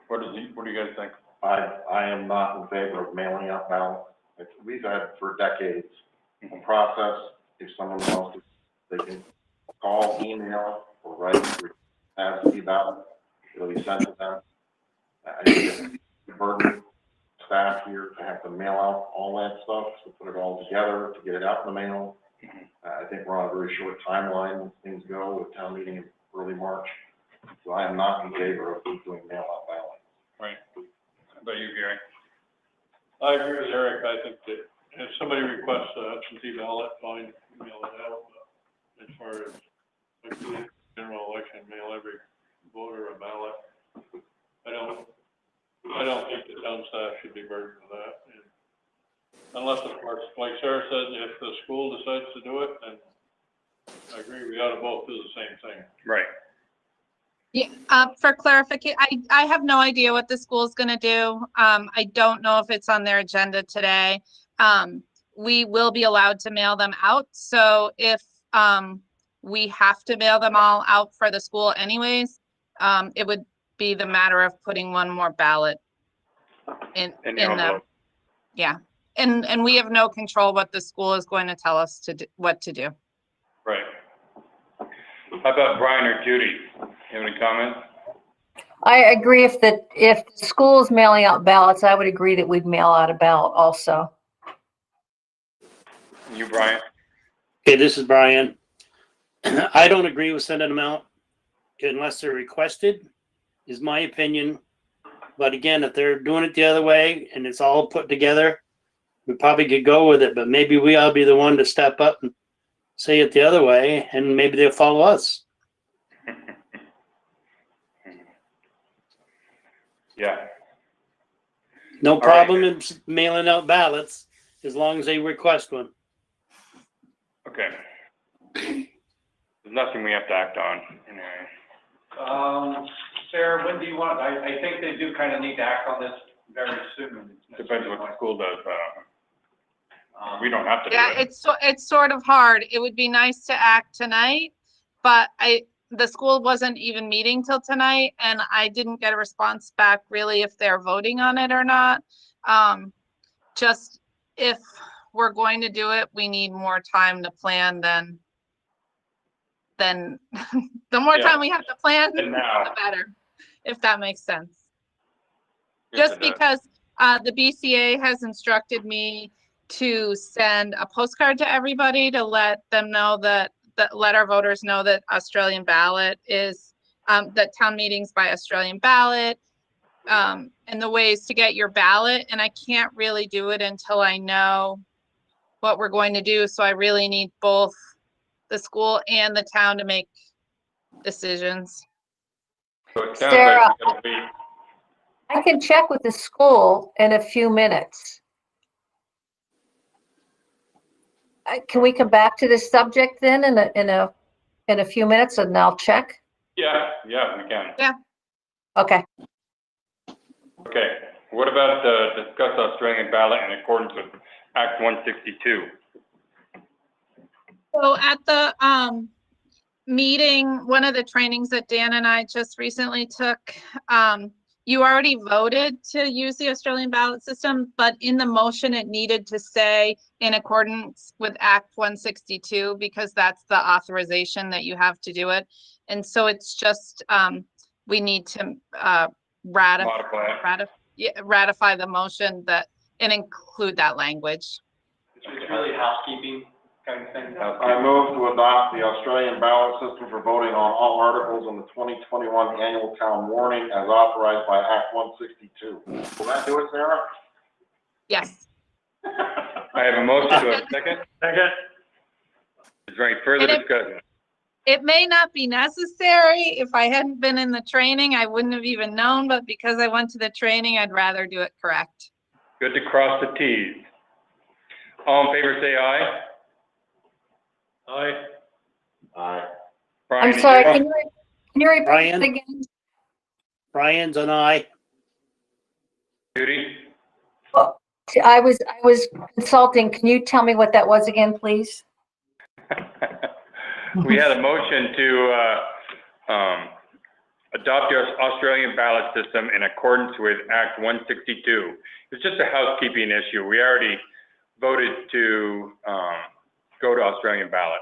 What do you guys think? I am not in favor of mailing out ballots. We've had for decades a process. If someone wants to, they can call, email, or write absentee ballot. It'll be sent to them. I think it's burden staff here to have to mail out all that stuff, to put it all together, to get it out in the mail. I think we're on a very short timeline when things go with town meeting in early March. So I am not in favor of doing mail out ballots. Right. How about you, Gary? I agree with Eric. I think that if somebody requests an absentee ballot, fine, mail it out. But as far as like the general election, mail every voter a ballot. I don't think the town staff should be burdened with that. And unless, of course, like Sarah said, if the school decides to do it, then I agree, we ought to both do the same thing. Right. Yeah, for clarification, I have no idea what the school's gonna do. I don't know if it's on their agenda today. We will be allowed to mail them out. So if we have to mail them all out for the school anyways, it would be the matter of putting one more ballot in the, yeah. And we have no control what the school is going to tell us to do, what to do. Right. How about Brian or Judy? You have any comments? I agree. If the school is mailing out ballots, I would agree that we'd mail out a ballot also. You, Brian? Okay, this is Brian. I don't agree with sending them out unless they're requested, is my opinion. But again, if they're doing it the other way and it's all put together, we probably could go with it, but maybe we ought to be the one to step up and say it the other way, and maybe they'll follow us. Yeah. No problem in mailing out ballots as long as they request one. Okay. There's nothing we have to act on, anyway. Sarah, when do you want, I think they do kind of need to act on this very soon. Depends what the school does, we don't have to do Yeah, it. it's sort of hard. It would be nice to act tonight, but the school wasn't even meeting till tonight, and I didn't get a response back really if they're voting on it or not. Just if we're going to do it, we need more time to plan than the more Yeah. time we have to plan, And now. the better, if that makes sense. Yes, Just it does. because the BCA has instructed me to send a postcard to everybody to let them know that let our voters know that Australian ballot is that town meetings by Australian ballot, and the ways to get your ballot. And I can't really do it until I know what we're going to do. So I really need both the school and the town to make decisions. So it sounds Sarah. like we're gonna be, I can check with the school in a few minutes. Can we come back to this subject then in a few minutes and I'll check? yeah, we can. Okay. Okay, what about discuss Australian ballot in accordance with Act 162? So at the meeting, one of the trainings that Dan and I just recently took, you already voted to use the Australian ballot system, but in the motion, it needed to say in accordance with Act 162, because that's the authorization that you have to do it. And so it's just, we need to ratify the motion that and include that language. It's really housekeeping kind of thing. I move to adopt the Australian ballot system for voting on all articles in the 2021 annual town warning as authorized by Act 162. Will that do it, Sarah? Yes. I have a motion to a second. Second. Is there any further And if- discussion? It may not be necessary. If I hadn't been in the training, I wouldn't have even known, but because I went to the training, I'd rather do it correct. Good to cross the Ts. All in favor, say aye. Aye. Aye. Brian, I'm sorry, you- can you repeat Brian? it again? Brian's an aye. Judy? I was consulting. Can you tell me what that was again, please? We had a motion to adopt the Australian ballot system in accordance with Act 162. It's just a housekeeping issue. We already voted to go to Australian ballot.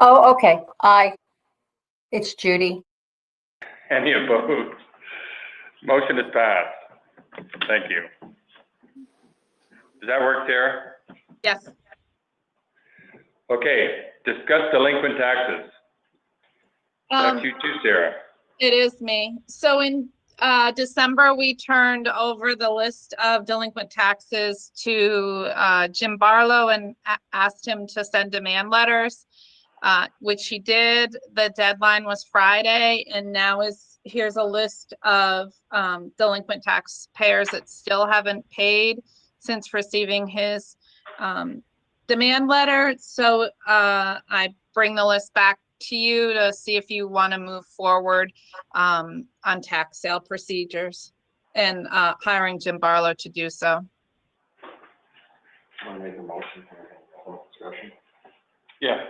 Oh, okay. It's Judy. Any opposed? Motion is passed. Thank you. Does that work, Sarah? Yes. Okay, discuss delinquent taxes. That's you too, Sarah. It is me. So in December, we turned over the list of delinquent taxes to Jim Barlow and asked him to send demand letters, which he did. The deadline was Friday, and now here's a list of delinquent taxpayers that still haven't paid since receiving his demand letter. So I bring the list back to you to see if you want to move forward on tax sale procedures and hiring Jim Barlow to do so. Want to make a motion for discussion? Yeah.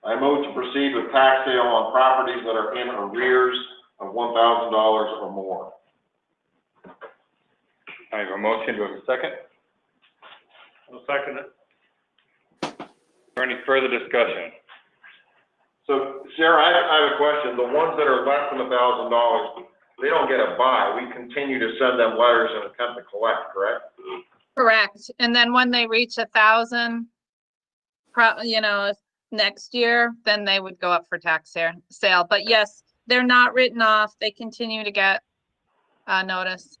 I move to proceed with tax sale on properties that are in arrears of $1,000 or more. I have a motion. Do I have a second? I'll second it. Is there any further discussion? So, Sarah, I have a question. The ones that are less than $1,000, they don't get a buy. We continue to send them letters and attempt to collect, correct? Correct. And then when they reach 1,000, next year, then they would go up for tax sale. But yes, they're not written off. They continue to get notice.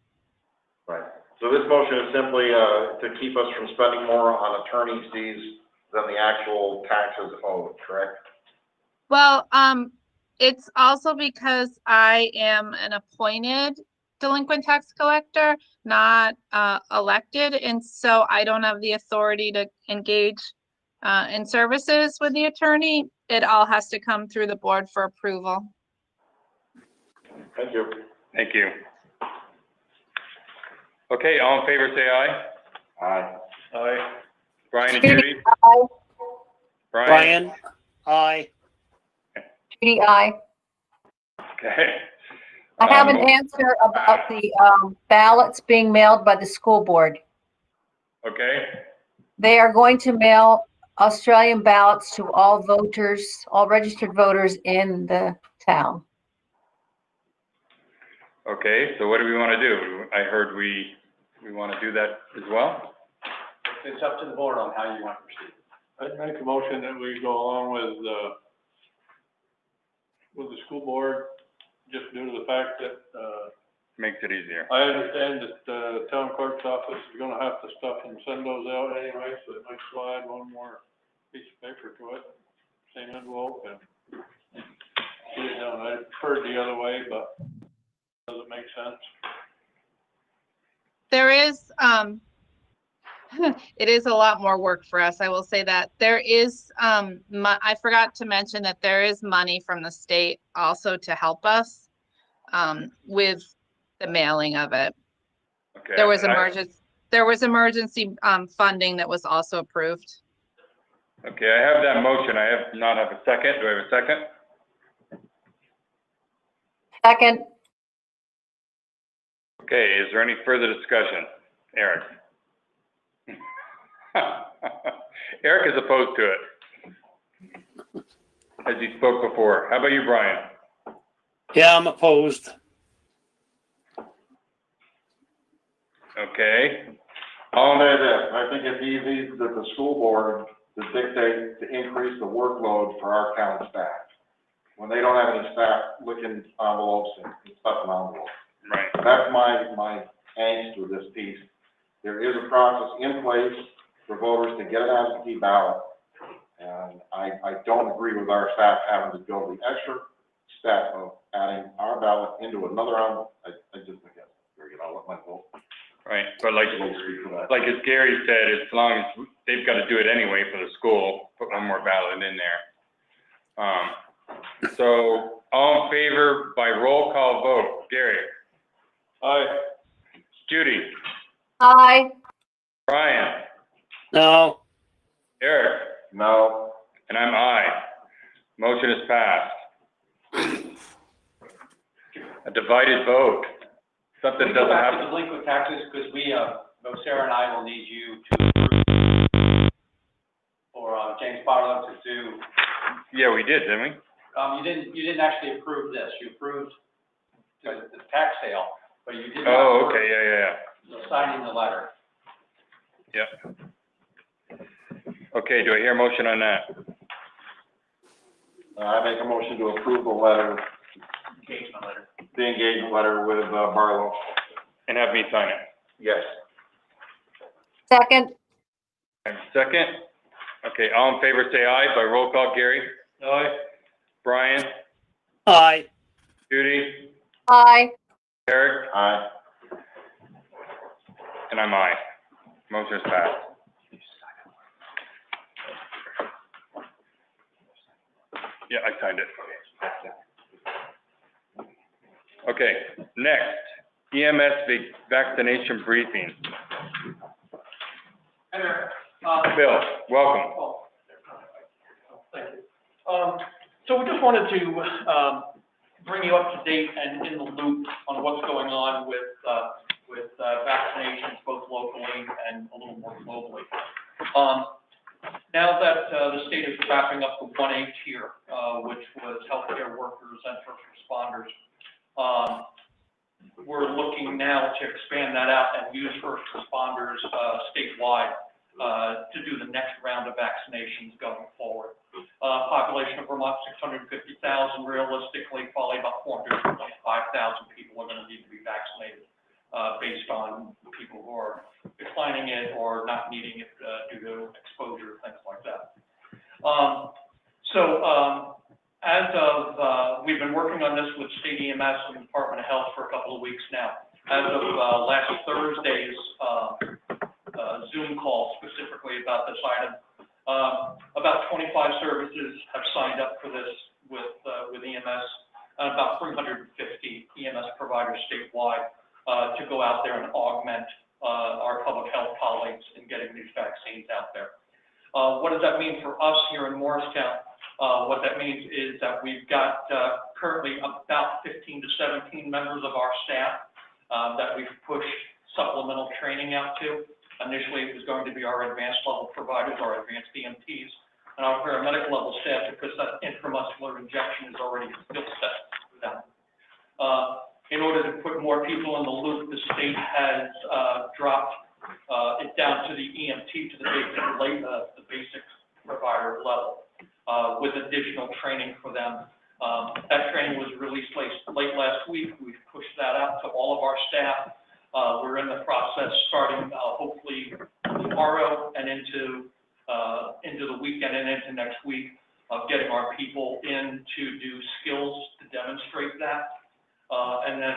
Right. So this motion is simply to keep us from spending more on attorney's fees than the actual taxes owed, correct? Well, it's also because I am an appointed delinquent tax collector, not elected, and so I don't have the authority to engage and services with the attorney, it all has to come through the board for approval. Thank you. Thank you. Okay, all in favor, say aye. Aye. Aye. Brian and Judy? Aye. Brian, aye. Judy, aye. Okay. I have an answer about the ballots being mailed by the school board. Okay, They are going to mail Australian ballots to all voters, all registered voters in the town. okay, so what do we want to do? I heard we want to do that as well? It's up to the board on how you want to proceed. I'd make a motion that we go along with the school board, just due to the fact that, Makes it easier. I understand that the town clerk's office is gonna have to stuff and send those out anyway, so it might slide one more piece of paper to it, same envelope, and get it done. I preferred the other way, but does it make sense? There is, it is a lot more work for us. I will say that there is, I forgot to mention that there is money from the state also to help us, with the mailing of it. Okay. There was emergency funding that was also approved. Okay, I have that motion. I have not have a second. Do I have a second? Second, Okay, is there any further discussion? Eric? Eric is opposed to it, as he spoke before. How about you, Brian? Yeah, I'm opposed. Okay, I'll say this, I think it's easy that the school board to dictate to increase the workload for our county staff. When they don't have any staff licking envelopes and stuffing envelopes. right. That's my angst with this piece. There is a process in place for voters to get an absentee ballot. And I don't agree with our staff having to go the extra step of adding our ballot into another envelope. I just think that's very good. I'll let my vote. Right, but like as Gary said, as long as they've got to do it anyway for the school, put one more ballot in there. So all in favor by roll call vote, Gary? Aye. Judy? aye. Brian? No, Eric? No. And I'm aye. Motion is passed. A divided vote. Something We go doesn't back to happen. delinquent taxes, because both Sarah and I will need you to approve for, James Barlow to do, Yeah, we did, didn't we? you didn't actually approve this, you approved the tax sale, but you did not Oh, approve okay, yeah. signing the letter. Yep. Okay, do I hear a motion on that? I make a motion to approve the letter, Engagement letter. the engagement letter with Barlow. And have me sign it? Yes. Second, And second? Okay, all in favor say aye by roll call, Gary? Aye. Brian? aye. Judy? aye. Eric? Aye. And I'm aye. Motion is passed. Yeah, I signed it. Okay, next, EMS vaccination briefing. Hi there. Bill, welcome. Thank you. So we just wanted to bring you up to date and in the loop on what's going on with vaccinations, both locally and a little more globally. Now that the state is wrapping up the 1A tier, which was healthcare workers and first responders, we're looking now to expand that out and use first responders statewide to do the next round of vaccinations going forward. Population of Vermont, 650,000, realistically, probably about 425,000 people are going to need to be vaccinated based on people who are declining it or not needing it due to exposure, things like that. As of, we've been working on this with state EMS and the Department of Health for a couple of weeks now. As of last Thursday's Zoom call specifically about this item, About 25 services have signed up for this with EMS, and about 350 EMS providers statewide to go out there and augment our public health colleagues in getting these vaccines out there. What does that mean for us here in Morristown? What that means is that we've got currently about 15 to 17 members of our staff that we've pushed supplemental training out to. Initially, it was going to be our advanced level providers, our advanced EMTs, and our paramedic level staff, because that intramuscular injection is already a skill set for them. In order to put more people in the loop, the state has dropped it down to the EMT, to the basic provider level, with additional training for them. That training was released late last week. We've pushed that out to all of our staff. We're in the process, starting hopefully tomorrow and into the weekend and into next week, of getting our people in to do skills to demonstrate that. And then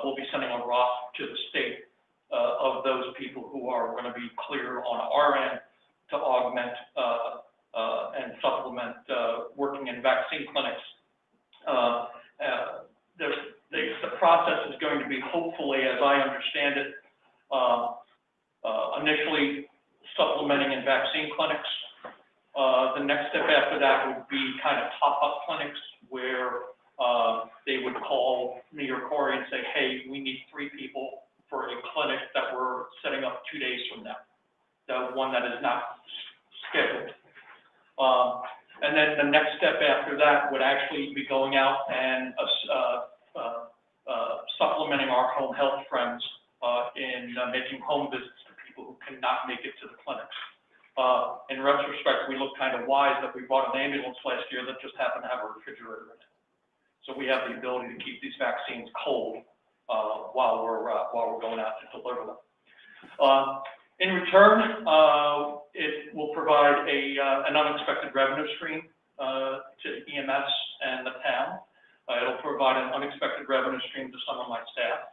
we'll be sending a roster to the state of those people who are going to be clear on our end to augment and supplement working in vaccine clinics. The process is going to be, hopefully, as I understand it, initially supplementing in vaccine clinics. The next step after that would be kind of top-up clinics where they would call me or Corey and say, hey, we need 3 people for a clinic that we're setting up 2 days from now, the one that is not scheduled. And then the next step after that would actually be going out and supplementing our home health friends in making home visits to people who cannot make it to the clinics. In retrospect, we look kind of wise that we bought an ambulance last year that just happened to have a refrigerator in it. So we have the ability to keep these vaccines cold while we're going out to deliver them. In return, it will provide an unexpected revenue stream to EMS and the town. It'll provide an unexpected revenue stream to some of my staff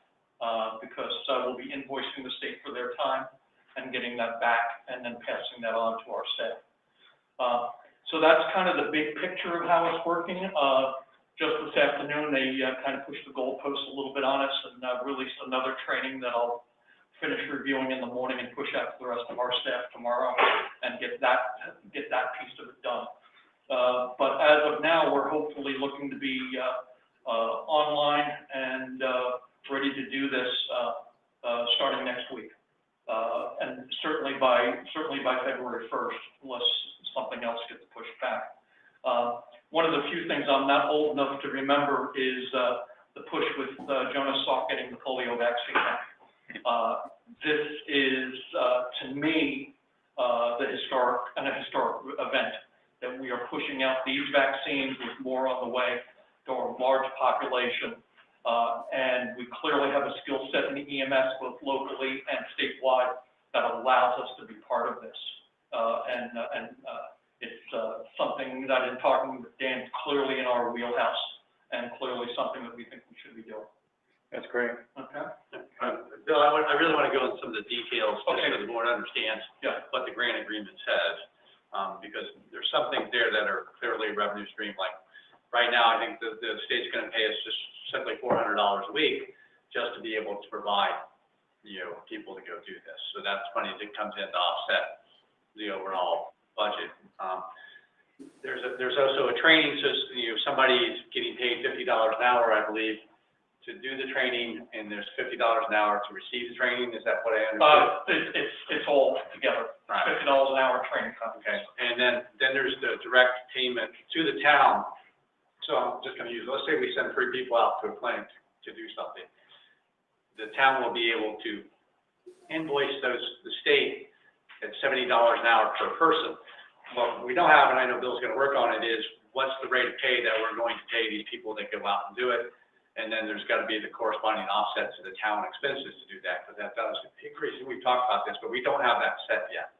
because we'll be invoicing the state for their time and getting that back and then passing that on to our staff. So that's kind of the big picture of how it's working. Just this afternoon, they kind of pushed the goalposts a little bit on us and released another training that I'll finish reviewing in the morning and push out to the rest of our staff tomorrow and get that piece of it done. But as of now, we're hopefully looking to be online and ready to do this starting next week, and certainly by February 1st, unless something else gets pushed back. One of the few things I'm not old enough to remember is the push with Jonas Salk getting the polio vaccine. This is, to me, a historic event that we are pushing out these vaccines with more on the way to our large population. And we clearly have a skill set in the EMS, both locally and statewide, that allows us to be part of this. It's something that, in talking with Dan, clearly in our wheelhouse, and clearly something that we think we should be doing. That's great. Okay. Bill, I really want to go into some of the details, just Okay. so the board understands what the grant agreement says, because there's some things there that are clearly revenue stream. Like right now, I think the state's going to pay us just simply $400 a week just to be able to provide, people to go do this. So that's money that comes in to offset the overall budget. There's also a training system. Somebody's getting paid $50 an hour, I believe, to do the training, and there's $50 an hour to receive the training. Is that what I understood? It's all together. Right. $50 an hour training cost. Okay, and then there's the direct payment to the town. So I'm just going to use, let's say we send 3 people out to a clinic to do something. The town will be able to invoice the state at $70 an hour per person. What we don't have, and I know Bill's going to work on it, is what's the rate of pay that we're going to pay these people that go out and do it. And then there's got to be the corresponding offset to the town expenses to do that, because that does increase. We've talked about this, but we don't have that set yet.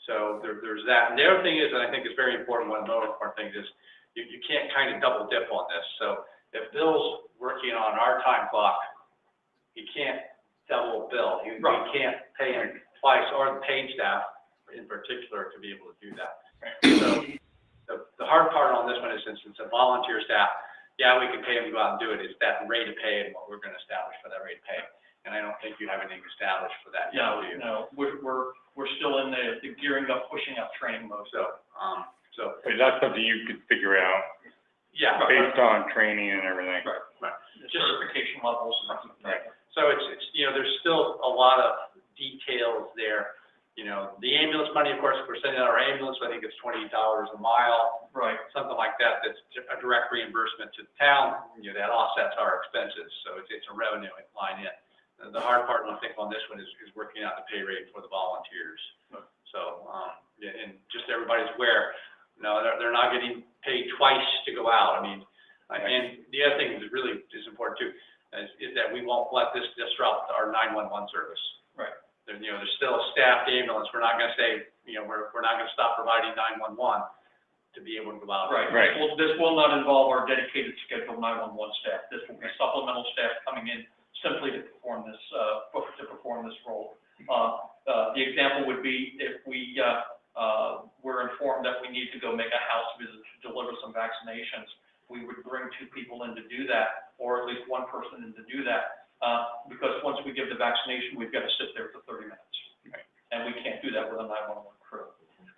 So there's that. And the other thing is, and I think it's very important, one of the most important things is you can't kind of double dip on this. So if Bill's working on our time clock, he can't double bill. He can't pay him twice, or the paid staff, in particular to be able to do that. So the hard part on this one is, since it's a volunteer staff, yeah, we can pay them to go out and do it. It's that rate of pay and what we're going to establish for that rate of pay. And I don't think you have anything established for that. No, no, we're still in the gearing up, pushing up training mode. So But that's something you could figure out yeah, based on training and everything. right. Just certification levels and stuff like that. So it's, there's still a lot of details there. The ambulance money, of course, if we're sending out our ambulance, I think it's $20 a mile. Right. Something like that, that's a direct reimbursement to the town, that offsets our expenses, so it's a revenue line in. And the hard part, I think, on this one is working out the pay rate for the volunteers. So, and just everybody's aware, they're not getting paid twice to go out. I mean, and the other thing that really is important too, is that we won't let this disrupt our 911 service. Right. There's still a staffed ambulance. We're not going to say, we're not going to stop providing 911 to be able to go out. Right. Right. Well, this will not involve our dedicated scheduled 911 staff. This will be supplemental staff coming in simply to perform this role. The example would be if we're informed that we need to go make a house visit to deliver some vaccinations, we would bring 2 people in to do that, or at least 1 person in to do that. Because once we give the vaccination, we've got to sit there for 30 minutes. Right. And we can't do that with a 911 crew.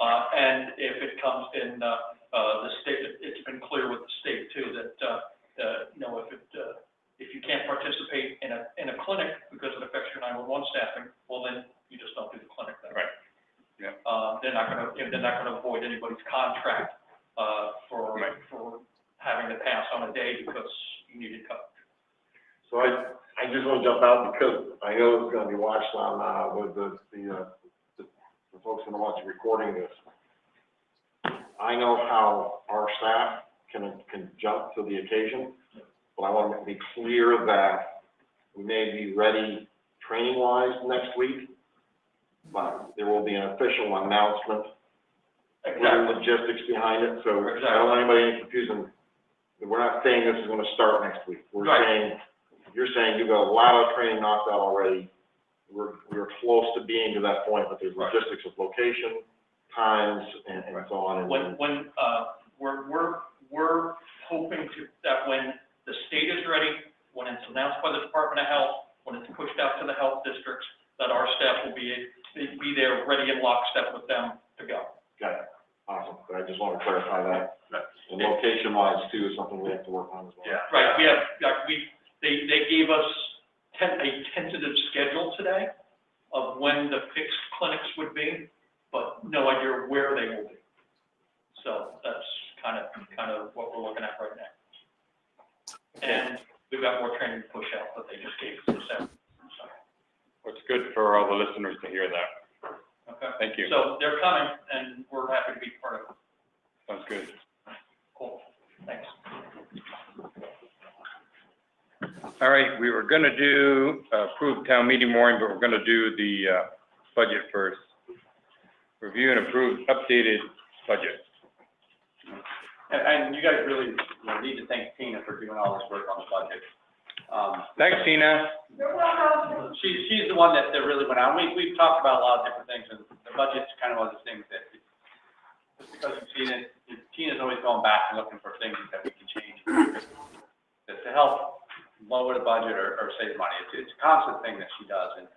And if it comes in, the state, it's been clear with the state too, that, if you can't participate in a clinic because it affects your 911 staffing, well, then you just don't do the clinic then. Right. Yeah. They're not gonna avoid anybody's contract, for having to pass on a day because you needed coverage. So I just want to jump out because I know it's going to be watched on, with the folks going to watch the recording of this. I know how our staff can jump to the occasion, but I want to be clear that we may be ready training-wise next week, but there will be an official announcement with the logistics behind it. So I don't want anybody confusing. We're not saying this is going to start next week. We're saying, you're saying you've got a lot of training knocked out already. We're close to being to that point, but there's logistics of location, times, and so on. When we're hoping that when the state is ready, when it's announced by the Department of Health, when it's pushed out to the health districts, that our staff will be there ready in lockstep with them to go. Got it. Awesome. I just want to clarify that. And location-wise too is something we have to work on as well. Yeah, right. They gave us a tentative schedule today of when the fixed clinics would be, but no idea where they will be. So that's kind of what we're looking at right now. And we've got more training to push out, but they just gave us this out. It's good for all the listeners to hear that. Okay. Thank you. So they're coming, and we're happy to be part of it. Sounds good. Cool. Thanks. All right, we were gonna do approved town meeting warning, but we're gonna do the budget first. Review and approve updated budget. And you guys really need to thank Tina for doing all this work on the budget. Thanks, Tina. You're welcome. She's the one that really went out. We've talked about a lot of different things, and the budget's kind of one of those things that, just because you've seen it, Tina's always going back and looking for things that we can change to help lower the budget or save money. It's a constant thing that she does, and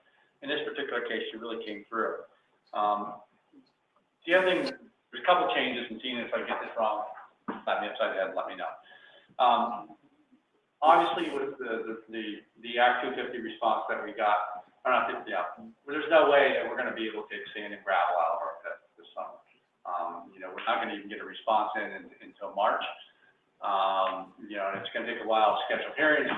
in this particular case, she really came through. The other thing, there's a couple changes, and Tina, if I get this wrong, slap me upside the head and let me know. Obviously, with the Act 250 response that we got, there's no way that we're going to be able to take sand and gravel out of our pit this summer. We're not going to even get a response until March. And it's going to take a while to schedule hearings.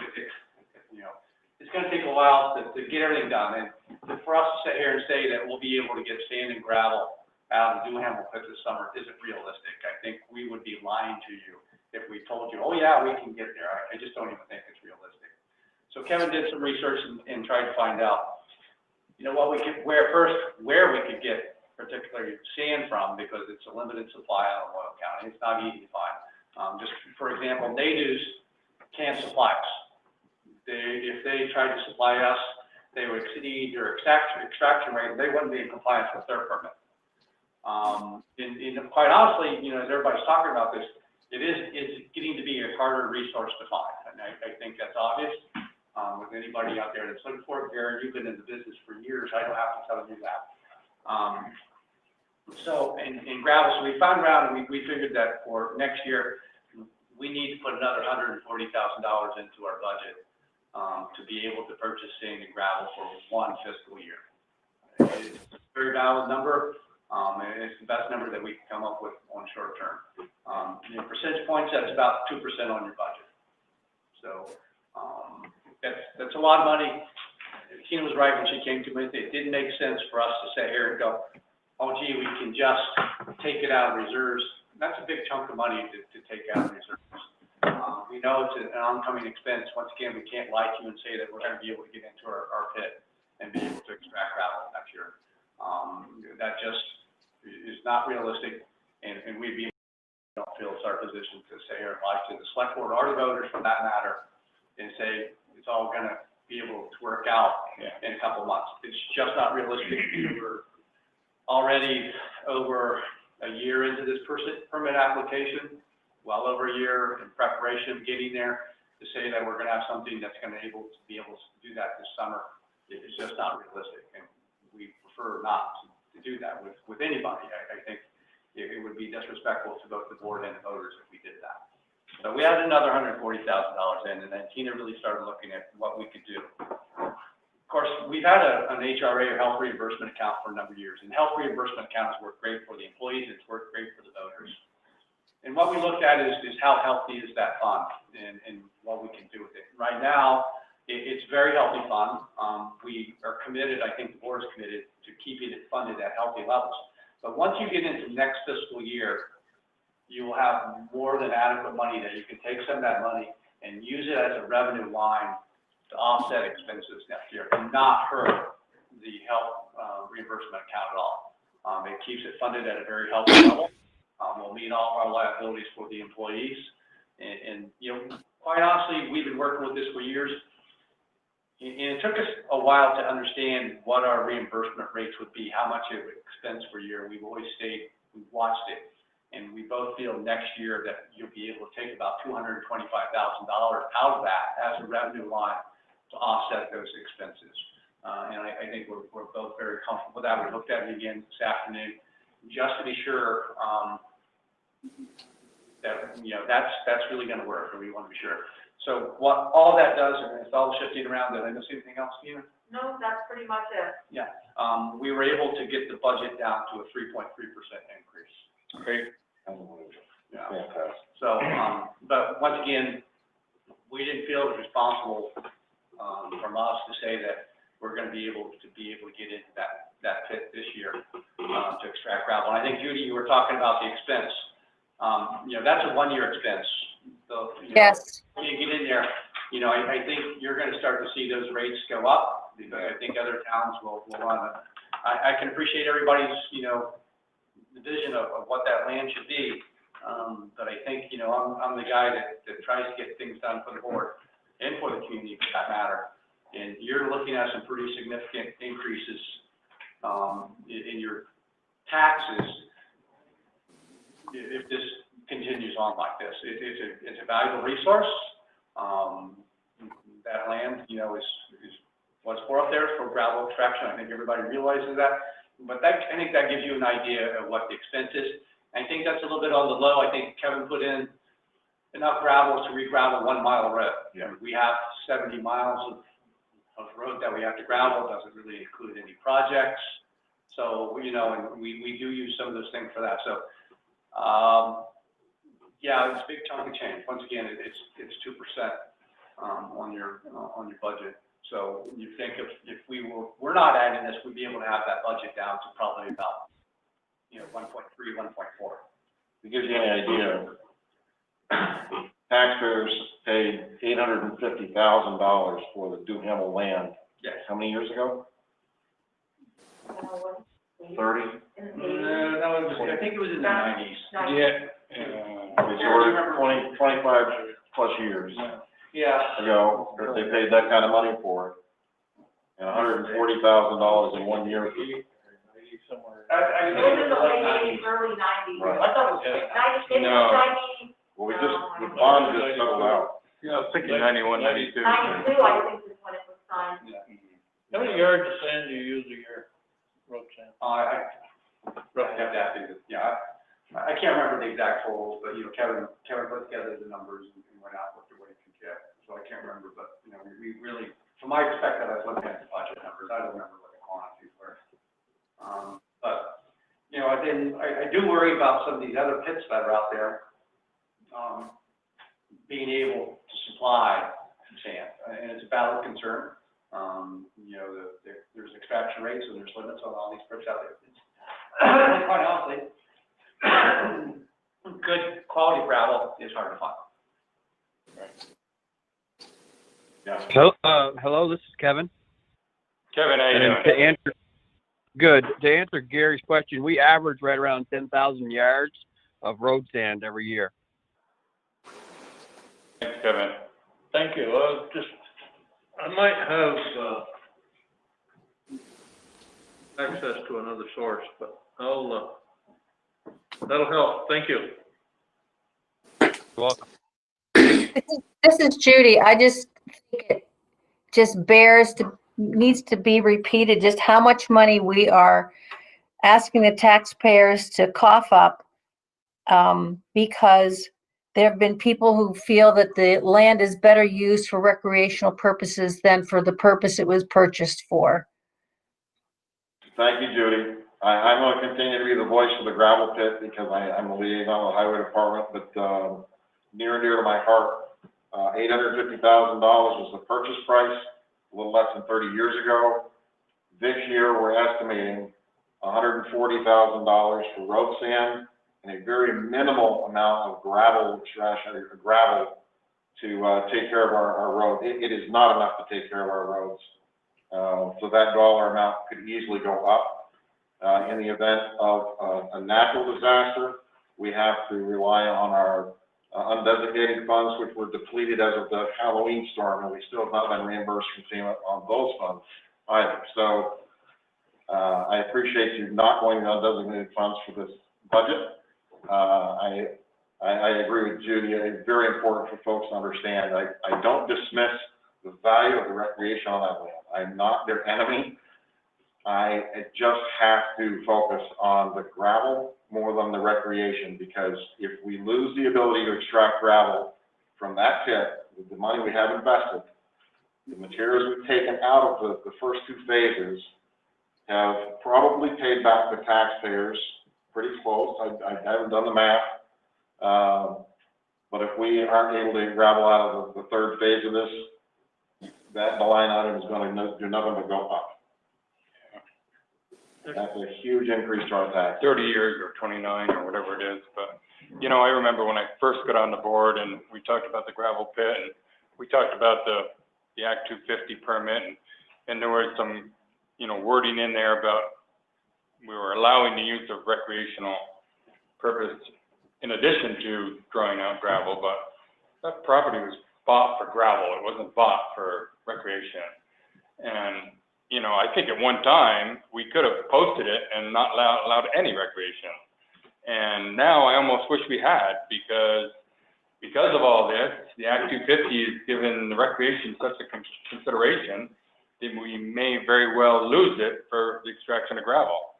It's going to take a while to get everything done. And for us to sit here and say that we'll be able to get sand and gravel out of the Newham pit this summer isn't realistic. I think we would be lying to you if we told you, oh yeah, we can get there. I just don't even think it's realistic. So Kevin did some research and tried to find out, what we could, where we could get particularly sand from, because it's a limited supply out of Oil County. It's not easy to find. Just for example, natives can't supply us. If they tried to supply us, they would exceed their extraction rate, and they wouldn't be in compliance with their permit. And quite honestly, you know, as everybody's talking about this, it's getting to be a harder resource to find. And I think that's obvious. With anybody out there that's looking for it, Gary, you've been in the business for years. I don't have to tell you that. So in gravel, so we found out, and we figured that for next year, we need to put another $140,000 into our budget to be able to purchase sand and gravel for one fiscal year. It's a very valid number, and it's the best number that we can come up with on short term. In percentage points, that's about 2% on your budget. So that's a lot of money. Tina was right when she came to me. It didn't make sense for us to sit here and go, oh, gee, we can just take it out of reserves. That's a big chunk of money to take out of reserves. We know it's an oncoming expense. Once again, we can't lie to you and say that we're going to be able to get into our pit and be able to extract gravel next year. That just is not realistic, and we'd be, don't feel it's our position to sit here and lie to the select board or the voters for that matter and say it's all going to be able to work out in a couple of months. It's just not realistic. We're already over a year into this permit application, well over a year in preparation of getting there. To say that we're going to have something that's going to be able to do that this summer, it's just not realistic, and we prefer not to do that with anybody. I think it would be disrespectful to both the board and the voters if we did that. So we had another $140,000 in, and then Tina really started looking at what we could do. Of course, we've had an HRA or health reimbursement account for a number of years, and health reimbursement accounts work great for the employees, it's worked great for the voters. And what we looked at is how healthy is that fund and what we can do with it. Right now, it's a very healthy fund. We are committed, I think the board is committed to keeping it funded at healthy levels. But once you get into next fiscal year, you will have more than adequate money that you can take some of that money and use it as a revenue line to offset expenses next year and not hurt the health reimbursement account at all. It keeps it funded at a very healthy level. We'll meet all our liabilities for the employees. And you know, quite honestly, we've been working with this for years. And it took us a while to understand what our reimbursement rates would be, how much it would expense per year. We've always stayed, we've watched it. And we both feel next year that you'll be able to take about $225,000 out of that as a revenue line to offset those expenses. And I think we're both very comfortable with that. We looked at it again this afternoon just to be sure that, you know, that's really going to work, or we want to be sure. So what all that does, and it's all shifting around, did I miss anything else, Tina? No, that's pretty much it. Yeah. We were able to get the budget down to a 3.3% increase. Great. Yeah. So, but once again, we didn't feel it was responsible from us to say that we're going to be able to get into that pit this year to extract gravel. And I think, Judy, you were talking about the expense. You know, that's a one-year expense. So, you know, Yes. when you get in there, you know, I think you're going to start to see those rates go up because I think other towns will run them. I can appreciate everybody's, you know, the vision of what that land should be. But I think, you know, I'm the guy that tries to get things done for the board and for the community for that matter. And you're looking at some pretty significant increases in your taxes if this continues on like this. It's a valuable resource. That land, you know, is what's for up there for gravel extraction. I think everybody realizes that. But I think that gives you an idea of what the expense is. I think that's a little bit on the low. I think Kevin put in enough gravel to re-gravel 1 mile of road. Yeah. We have 70 miles of road that we have to gravel. Doesn't really include any projects. So, you know, and we do use some of those things for that. So, yeah, it's a big chunk of change. Once again, it's 2% on your budget. So you think if we're not adding this, we'd be able to have that budget down to probably about, you know, 1.3, 1.4. To give you any idea, taxpayers paid $850,000 for the Duhamel land. Yes. How many years ago? 30? No, I think it was in the 90s. Yeah. Okay, so we're 25 plus years ago, they paid that kind of money for it. And $140,000 in 1 year. somewhere. I It was in the late late 90s. 80s, early 90s. Right. I thought it was Maybe No. 90, Well, the bond just settled out. Yeah, I was thinking 91, 92. 92, I think is when it was signed. How many yards of sand do you use a year, road sand? I roughly have that, yeah, I can't remember the exact totals, but, Kevin put together the numbers and went out with what he could get, so I can't remember, but, we really, from my perspective, I was looking at the budget numbers, I don't remember what the quantities were. But, I do worry about some of these other pits that are out there, being able to supply sand, and it's a valid concern. There's extraction rates and there's limits on all these pits out there. Quite honestly, good quality gravel is hard to find. Yeah. Hello, this is Kevin. Kevin, how you And doing? to answer Gary's question, we average right around 10,000 yards of road sand every year. Thanks, Kevin. Thank you. I might have, access to another source, but that'll help. Thank you. You're welcome. This is Judy. I just think it just needs to be repeated, just how much money we are asking the taxpayers to cough up, because there have been people who feel that the land is better used for recreational purposes than for the purpose it was purchased for. Thank you, Judy. I'm going to continue to be the voice of the gravel pit because I'm a liaison with the highway department, but near and dear to my heart, $850,000 was the purchase price a little less than 30 years ago. This year, we're estimating $140,000 for road sand and a very minimal amount of gravel to take care of our road. It is not enough to take care of our roads. So that dollar amount could easily go up. In the event of a natural disaster, we have to rely on our undesignated funds, which were depleted as of the Halloween storm, and we still have not been reimbursed from FEMA on those funds either. So I appreciate you not going to undesignated funds for this budget. I agree with Judy. It's very important for folks to understand. I don't dismiss the value of the recreation on that land. I'm not their enemy. I just have to focus on the gravel more than the recreation, because if we lose the ability to extract gravel from that pit with the money we have invested, the materials we've taken out of the first two phases have probably paid back the taxpayers pretty close. I haven't done the math. But if we aren't able to gravel out of the third phase of this, that line item is going to do nothing but go up. That's a huge increase to our tax. 30 years or 29 or whatever it is. But, I remember when I first got on the board and we talked about the gravel pit and we talked about the Act 250 permit and there was some, wording in there about we were allowing the use of recreational purpose in addition to drawing out gravel, but that property was bought for gravel. It wasn't bought for recreation. And I think at one time we could have posted it and not allowed any recreation. And now I almost wish we had, because of all this, the Act 250 is given the recreation such a consideration that we may very well lose it for the extraction of gravel.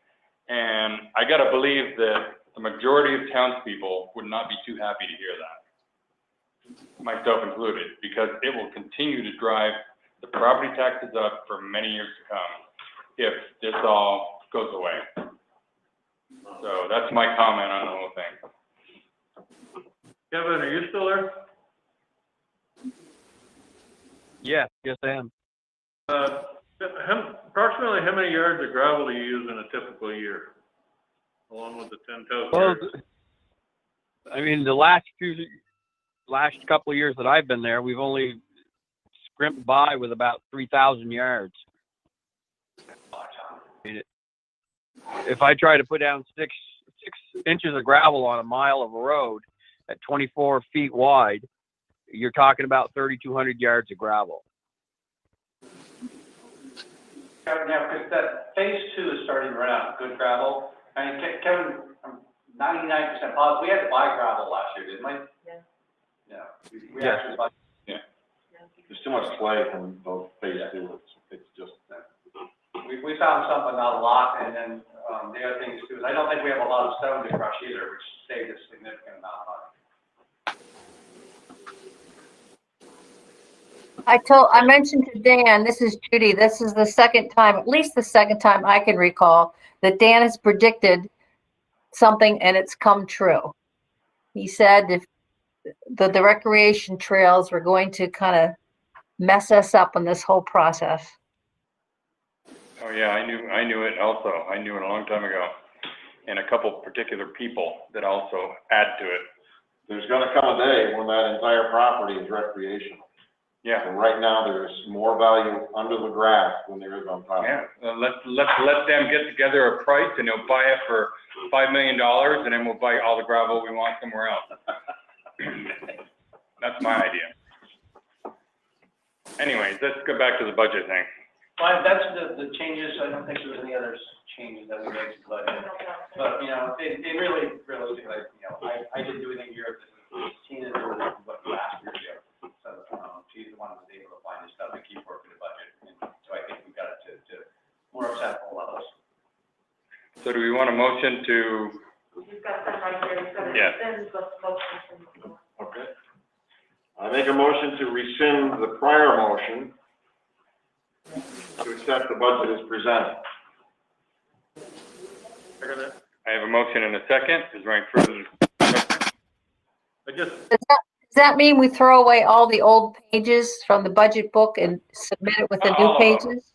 And I got to believe that the majority of townspeople would not be too happy to hear that, myself included, because it will continue to drive the property taxes up for many years to come if this all goes away. So that's my comment on the whole thing. Kevin, are you still there? Yes, I am. Approximately how many yards of gravel do you use in a typical year, along with the 10,000 yards? The last couple of years that I've been there, we've only scrimped by with about 3,000 yards. If I try to put down six inches of gravel on a mile of a road at 24 feet wide, you're talking about 3,200 yards of gravel. Kevin, yeah, because that phase 2 is starting to run out of good gravel. I mean, Kevin, I'm 99% positive, we had to buy gravel last year, didn't we? Yeah. Yeah, we actually bought. There's too much clay from those phase 2, it's just. We found something, not a lot, and then, the other thing is too, is I don't think we have a lot of stone to crush either, which saved a significant amount of money. I mentioned to Dan, this is Judy, this is the second time, at least the second time I can recall, that Dan has predicted something and it's come true. He said if the recreation trails were going to kind of mess us up in this whole process. Oh, yeah, I knew it also. I knew it a long time ago. And a couple particular people that also add to it. There's gonna come a day when that entire property is recreational. Yeah. And right now, there's more value under the grass than there is on top. Yeah, let them get together a price and they'll buy it for $5 million and then we'll buy all the gravel we want somewhere else. That's my idea. Anyways, let's go back to the budget thing. Well, that's the changes. I don't think there's any other changes that we made to the budget. But, you know, they really, realistically, you know, I didn't do anything here. Tina did what last year did. So, she's the one who was able to find this stuff and keep working the budget. And so I think we got it to more acceptable levels. So do we want a motion to? You've got that right there. Yes. Okay. I make a motion to rescind the prior motion to accept the budget as presented. I have a motion and a second. Is there any further? Does that mean we throw away all the old pages from the budget book and submit it with the new pages?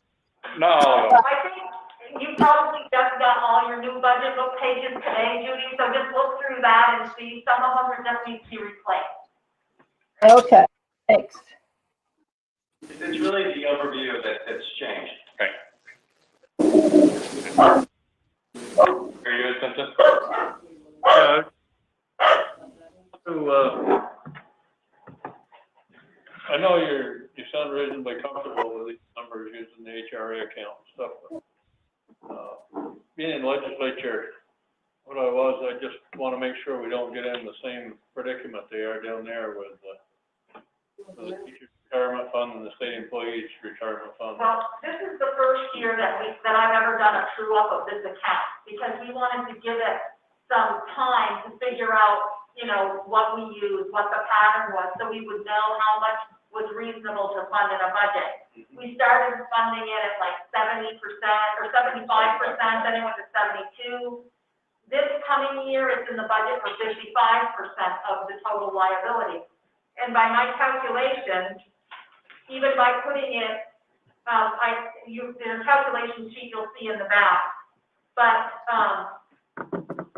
No. I think you probably just got all your new budget book pages today, Judy, so just look through that and see, some of them are just need to be replaced. Okay, thanks. It's really the overview that's changed. Okay. Are you something? Yeah. I know you sound reasonably comfortable with these numbers using the HRA account and stuff, but, being in legislature, what I just want to make sure we don't get in the same predicament they are down there with the teacher's retirement fund and the state employees' retirement fund. Well, this is the first year that I've ever done a true up of this account, because we wanted to give it some time to figure out, you know, what we use, what the pattern was, so we would know how much was reasonable to fund in a budget. We started funding it at like 70% or 75%, then it went to 72. This coming year, it's in the budget for 55% of the total liability. And by my calculation, even by putting it, the calculation sheet you'll see in the back, but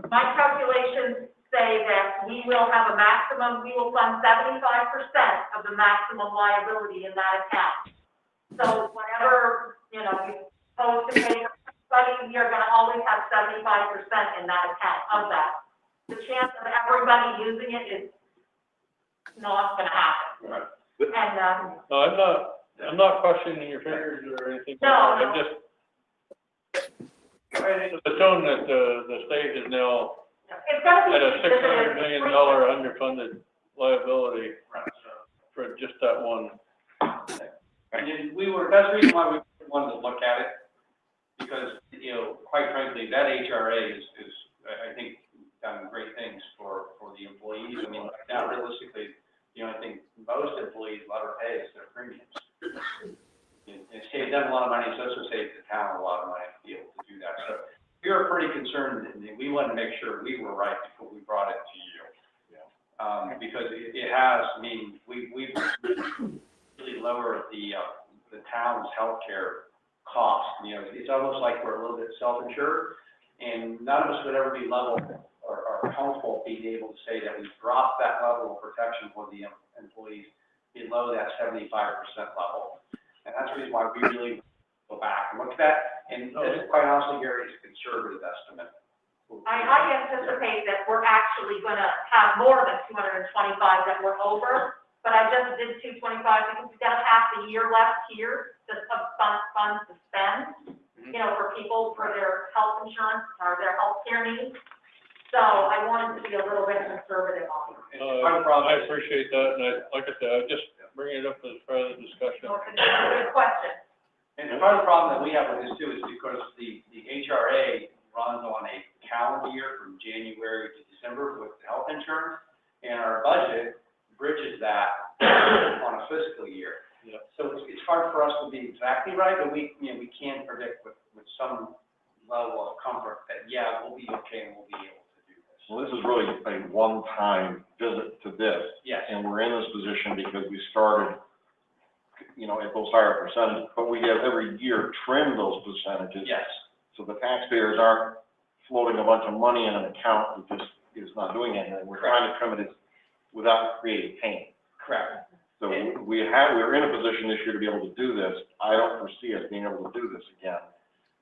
my calculations say that we will have a maximum, we will fund 75% of the maximum liability in that account. So whenever, you know, we post to pay for somebody, we are gonna always have 75% in that account of that. The chance of everybody using it is not gonna happen. Right. And, No, I'm not questioning your figures or anything. No, I'm no. just assume that the state is now it's gonna be. at a $600 million underfunded liability for just that one. And that's the reason why we wanted to look at it, because, you know, quite frankly, that HRA is I think, done great things for the employees. I mean, now realistically, you know, I think most employees, a lot of pay is their premiums. It saves them a lot of money, so it also saves the town a lot of money to be able to do that. So we were pretty concerned, and we wanted to make sure we were right before we brought it to you. Because it has, I mean, we've really lowered the town's healthcare cost. You know, it's almost like we're a little bit self-insured, and none of us would ever be level or comfortable being able to say that we've dropped that level of protection for the employees below that 75% level. And that's the reason why we really go back and look at that. And this, quite honestly, Gary, is a conservative estimate. I anticipate that we're actually gonna have more than 225 that we're over, but I just did 225 because we've got half the year left here, just of funds to spend, you know, for people, for their health insurance or their healthcare needs. So I wanted to be a little bit conservative on it. I appreciate that, and like I said, I just bring it up as further discussion. So it's a good question. And part of the problem that we have with this too is because the HRA runs on a calendar year from January to December with health insurance, and our budget bridges that on a fiscal year. Yeah. So it's hard for us to be exactly right, but we can predict with some level of comfort that, yeah, we'll be okay and we'll be able to do this. Well, this is really a one-time visit to this. Yes. And we're in this position because we started, you know, at those higher percentages, but we have every year trimmed those percentages. Yes. So the taxpayers aren't floating a bunch of money in an account that just is not doing anything. We're trying to trim it without creating pain. Correct. So we're in a position this year to be able to do this. I don't foresee us being able to do this again.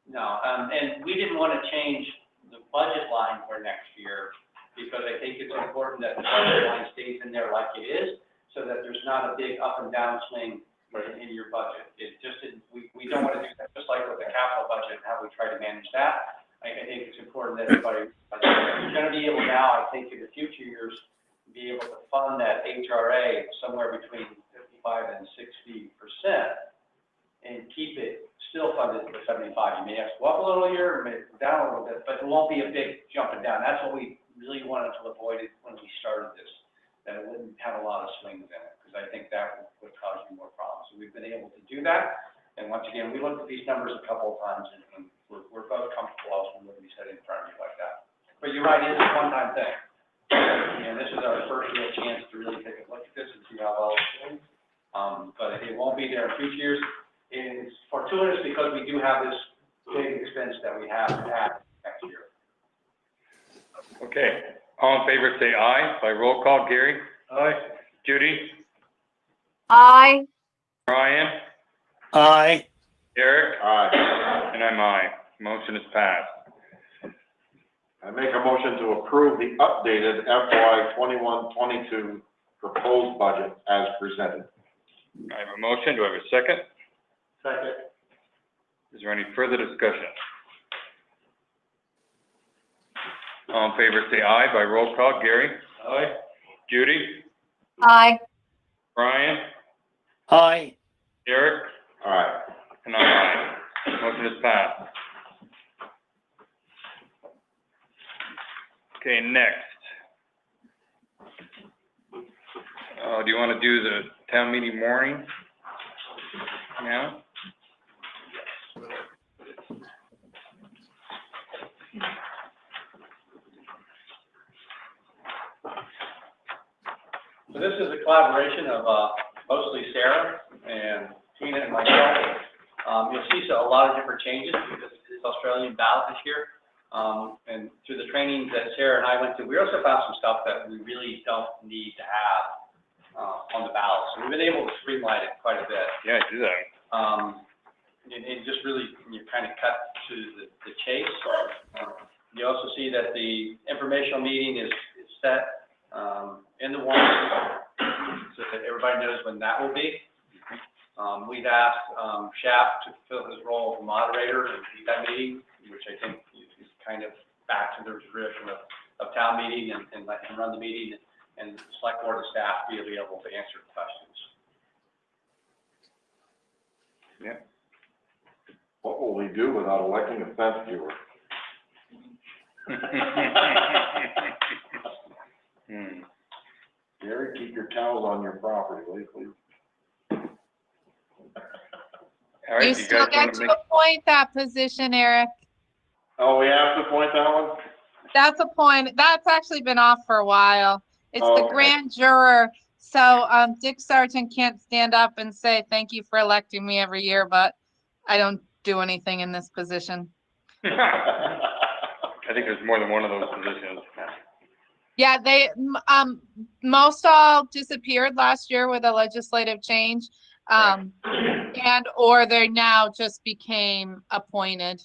No, and we didn't want to change the budget line for next year because I think it's important that the budget line stays in there like it is, so that there's not a big up and down swing in your budget. It just, we don't want to do that, just like with the capital budget and how we try to manage that. I think it's important that everybody, you're going to be able now, I think in the future years, be able to fund that HRA somewhere between 55 and 60% and keep it still funded to 75. You may have to go up a little here, may go down a little bit, but it won't be a big jumping down. That's what we really wanted to avoid when we started this, that it wouldn't have a lot of swings in it, because I think that would cause you more problems. So we've been able to do that. And once again, we looked at these numbers a couple of times, and we're both comfortable else when we sit in front of you like that. But you're right, it is a one-time thing. And this is our first real chance to really take a look at this and see how well it's doing. But it won't be there in future years. It's fortuitous because we do have this big expense that we have to have next year. Okay, all in favor say aye by roll call. Gary? Aye. Judy? Aye. Brian? Aye. Eric? Aye. And I'm aye. Motion is passed. I make a motion to approve the updated FY 21-22 proposed budget as presented. I have a motion. Do I have a second? Second. Is there any further discussion? All in favor say aye by roll call. Gary? Aye. Judy? Aye. Brian? Aye. Eric? Aye. And I'm aye. Motion is passed. Okay, next. Do you want to do the town meeting warning now? So this is a collaboration of mostly Sarah and Tina and myself. You'll see a lot of different changes because it's Australian ballot this year. And through the trainings that Sarah and I went to, we also found some stuff that we really don't need to have on the ballot. So we've been able to streamline it quite a bit. Yeah, do that. And just really, you kind of cut to the chase. You also see that the informational meeting is set in the warning, so that everybody knows when that will be. We've asked Shap to fill his role as moderator and lead that meeting, which I think is kind of back to the tradition of town meeting and let him run the meeting and the select board and staff be available to answer questions. Yeah. What will we do without electing a fence viewer? Gary, keep your cows on your property, will you please? All right, You guys still wanna get to make- appoint that position, Eric. Oh, we have to point that one? That's a point. That's actually been off for a while. It's the Okay. grand juror. So Dick Sargent can't stand up and say, thank you for electing me every year, but I don't do anything in this position. I think there's more than one of those positions. Yeah, they, most all disappeared last year with a legislative change. And, or they now just became appointed,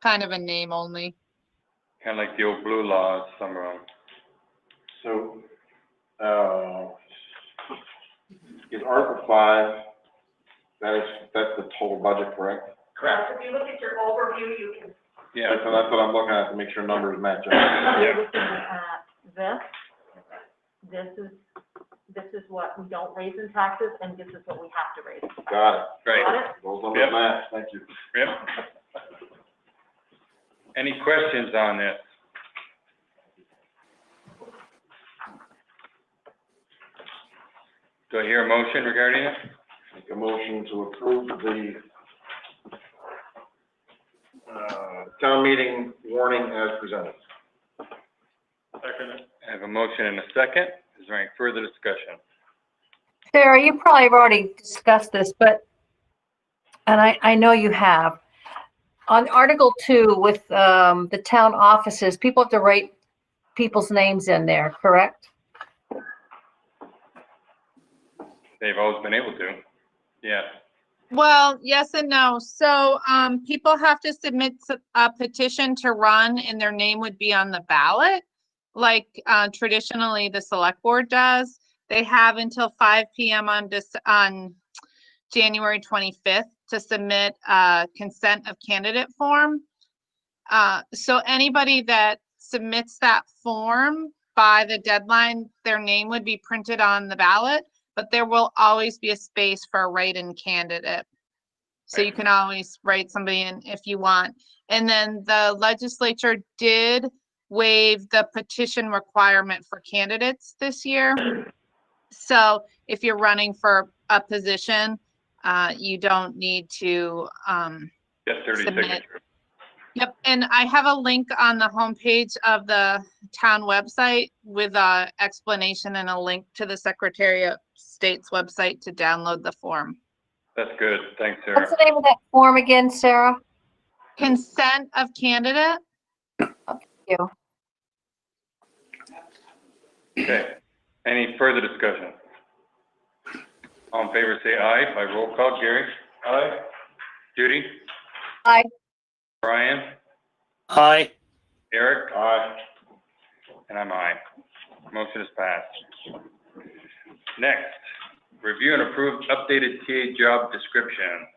kind of a name only. Kind of like the old blue laws, some of them. So, is Article 5, that's the total budget, correct? Correct. If you look at your overview, you can, Yeah, So that's what I'm looking at to make sure numbers match up. you're looking at this. This is what we don't raise in taxes, and this is what we have to raise. Got it. great. Got it? Those numbers Yep. match, thank you. Yep. Any questions on this? Do I hear a motion regarding it? Make a motion to approve the town meeting warning as presented. Second. I have a motion and a second. Is there any further discussion? Sarah, you probably have already discussed this, but, and I know you have. On Article 2 with the town offices, people have to write people's names in there, correct? They've always been able to. Yeah. Well, yes and no. So, people have to submit a petition to run and their name would be on the ballot. Like, traditionally the select board does. They have until 5 PM on January 25th to submit a consent of candidate form. So anybody that submits that form by the deadline, their name would be printed on the ballot, but there will always be a space for a write-in candidate. So you can always write somebody in if you want. And then the legislature did waive the petition requirement for candidates this year. So if you're running for a position, you don't need to Get 30 submit. signatures. Yep, and I have a link on the homepage of the town website with a explanation and a link to the Secretary of State's website to download the form. That's good. Thanks, Sarah. What's the name of that form again, Sarah? Consent of candidate. Thank you. Okay. Any further discussion? All in favor, say aye by roll call. Gary? Aye. Judy? Aye. Brian? Aye. Eric? Aye. And I'm aye. Motion is passed. Next, review and approve updated TA job description.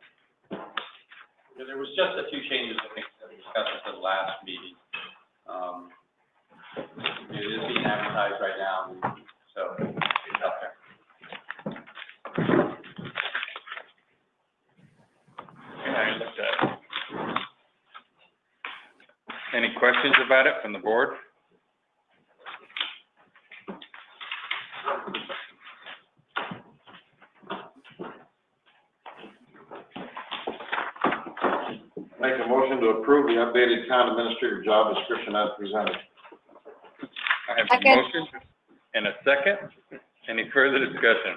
Yeah, there was just a few changes, I think, that we discussed at the last meeting. It is being advertised right now, so it's out there. I looked at it. Any questions about it from the board? Make a motion to approve the updated town administrator job description as presented. I have a Second. motion and a second. Any further discussion?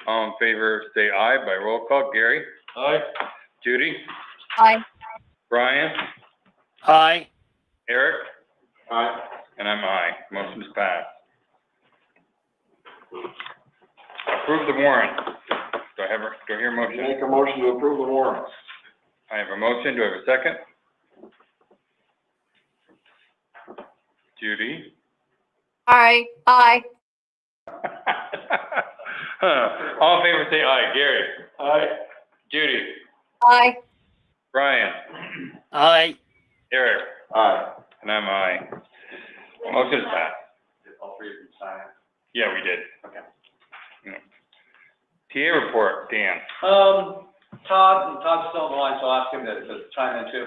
All in favor, say aye by roll call. Gary? Aye. Judy? Aye. Brian? Aye. Eric? Aye. And I'm aye. Motion is passed. Approve the warrant. Do I hear a motion? Make a motion to approve the warrants. I have a motion. Do I have a second? Judy? Aye. Aye. All in favor, say aye. Gary? Aye. Judy? Aye. Brian? Aye. Eric? Aye. And I'm aye. Motion is passed. Did all three of you sign it? Yeah, we did. Okay. Yeah. TA report, Dan. Todd's still on the line, so I'll ask him to chime in too.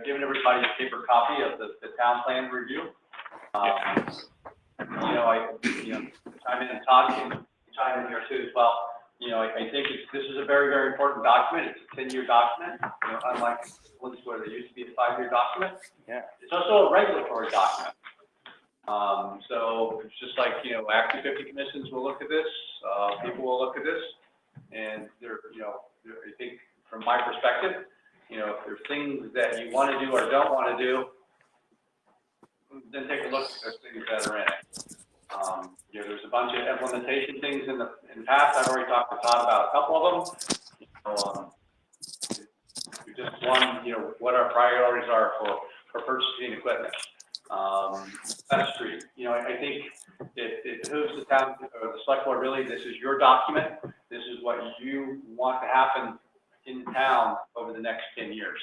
Giving everybody a paper copy of the town plan review. Chime in, and Todd can chime in here too as well. I think this is a very, very important document. It's a 10-year document, unlike ones where they used to be a 5-year document. Yeah. It's also a regulatory document. So it's just like, Act 250 commissions will look at this, people will look at this, and I think from my perspective, if there's things that you want to do or don't want to do, then take a look at those things that are in it. There's a bunch of implementation things in the past. I've already talked to Todd about a couple of them. We just one, what our priorities are for purchasing equipment. Best Street. You know, I think it behooves the town, or the select board, really, this is your document. This is what you want to happen in town over the next 10 years.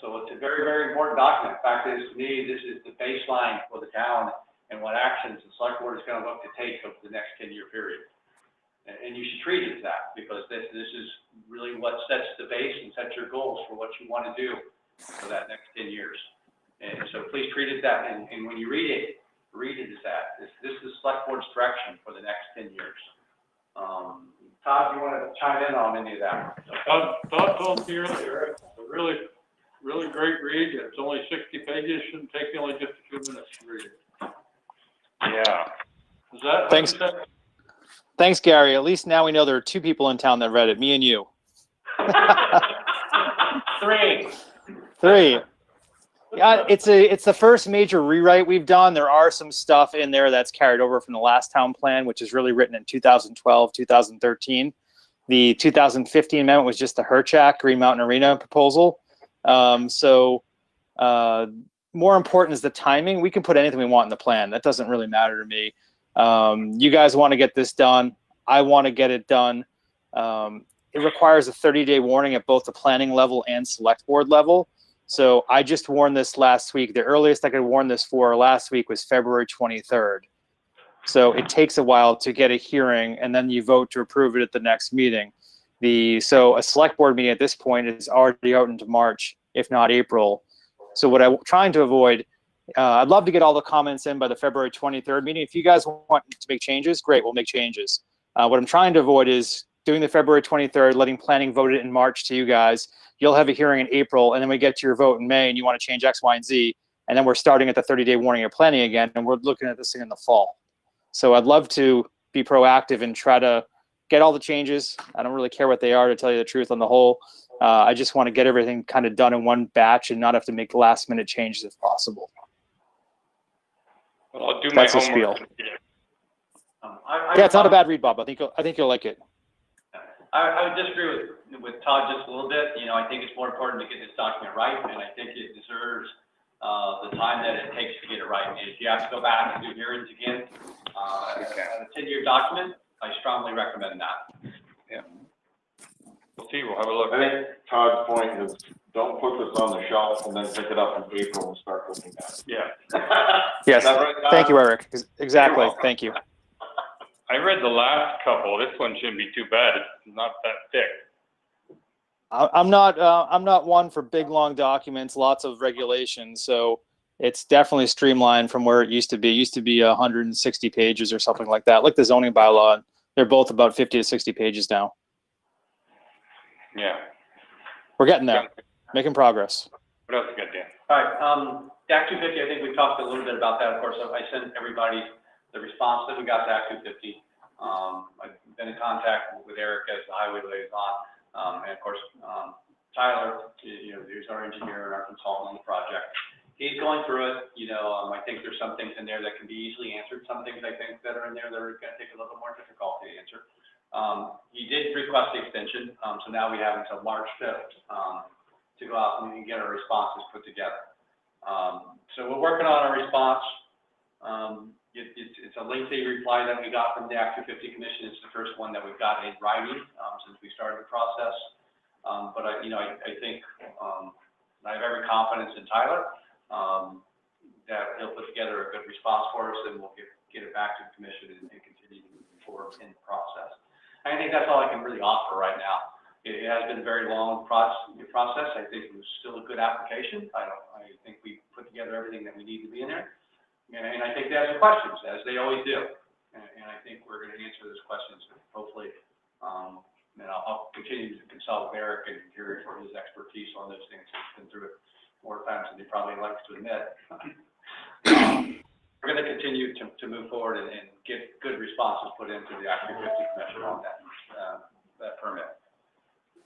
So it's a very, very important document. In fact, to me, this is the baseline for the town and what actions the select board is going to look to take over the next 10-year period. And you should treat it as that, because this is really what sets the base and sets your goals for what you want to do for that next 10 years. And so please treat it that, and when you read it as that. This is select board's direction for the next 10 years. Todd, you want to chime in on any of that? Todd told me earlier, it's a really, really great read. It's only 60 pages, shouldn't take you only just a few minutes to read it. Yeah. Is that? Thanks. Thanks, Gary. At least now we know there are 2 people in town that read it, me and you. 3. Yeah, it's the first major rewrite we've done. There are some stuff in there that's carried over from the last town plan, which is really written in 2012, 2013. The 2015 amendment was just the Herchak Green Mountain Arena proposal. More important is the timing. We can put anything we want in the plan. That doesn't really matter to me. You guys want to get this done. I want to get it done. It requires a 30-day warning at both the planning level and select board level. So I just warned this last week. The earliest I could warn this for last week was February 23rd. So it takes a while to get a hearing, and then you vote to approve it at the next meeting. So a select board meeting at this point is already out into March, if not April. So what I'm trying to avoid, I'd love to get all the comments in by the February 23rd meeting. If you guys want to make changes, great, we'll make changes. What I'm trying to avoid is doing the February 23rd, letting planning vote it in March to you guys. You'll have a hearing in April, and then we get to your vote in May, and you want to change X, Y, and Z, and then we're starting at the 30-day warning of planning again, and we're looking at this thing in the fall. So I'd love to be proactive and try to get all the changes. I don't really care what they are, to tell you the truth, on the whole. I just want to get everything kind of done in one batch and not have to make last-minute changes if possible. Well, I'll do my That's the homework. spiel. Yeah, it's not a bad read, Bob. I think you'll like it. I would disagree with Todd just a little bit. You know, I think it's more important to get this document right, and I think it deserves the time that it takes to get it right. And if you have to go back and do hearings again, a 10-year document, I strongly recommend that. Yeah. We'll see. We'll have a look. I think Todd's point is, don't put this on the shelf and then pick it up in April and start looking at it. Yeah. Yes. Right, Thank you, Eric. Exactly. Thank you. I read the last couple. This one shouldn't be too bad. It's not that thick. I'm not one for big, long documents, lots of regulations. So it's definitely streamlined from where it used to be. It used to be 160 pages or something like that. Like the zoning bylaw, they're both about 50 to 60 pages now. Yeah. We're getting there, making progress. What else you got, Dan? All right, the Act 250, I think we talked a little bit about that. Of course, I sent everybody the response that we got to Act 250. I've been in contact with Eric as the highway liaison, and of course, Tyler, you know, who's our engineer and our consultant on the project. He's going through it. You know, I think there's some things in there that can be easily answered. Some things I think that are in there that are going to take a little more difficult to answer. He did request the extension, so now we have until March 5th to go out and get our responses put together. So we're working on our response. It's a lengthy reply that we got from the Act 250 Commission. It's the first one that we've got in writing since we started the process. But I think I have every confidence in Tyler that he'll put together a good response for us, and we'll get it back to the Commission and continue to move forward in the process. I think that's all I can really offer right now. It has been a very long process. I think it was still a good application. I think we put together everything that we need to be in there. And I think they have some questions, as they always do. And I think we're going to answer those questions, hopefully. And I'll continue to consult with Eric and Gary for his expertise on those things. He's been through it more times than he probably likes to admit. We're going to continue to move forward and get good responses put into the Act 250 Commission on that permit.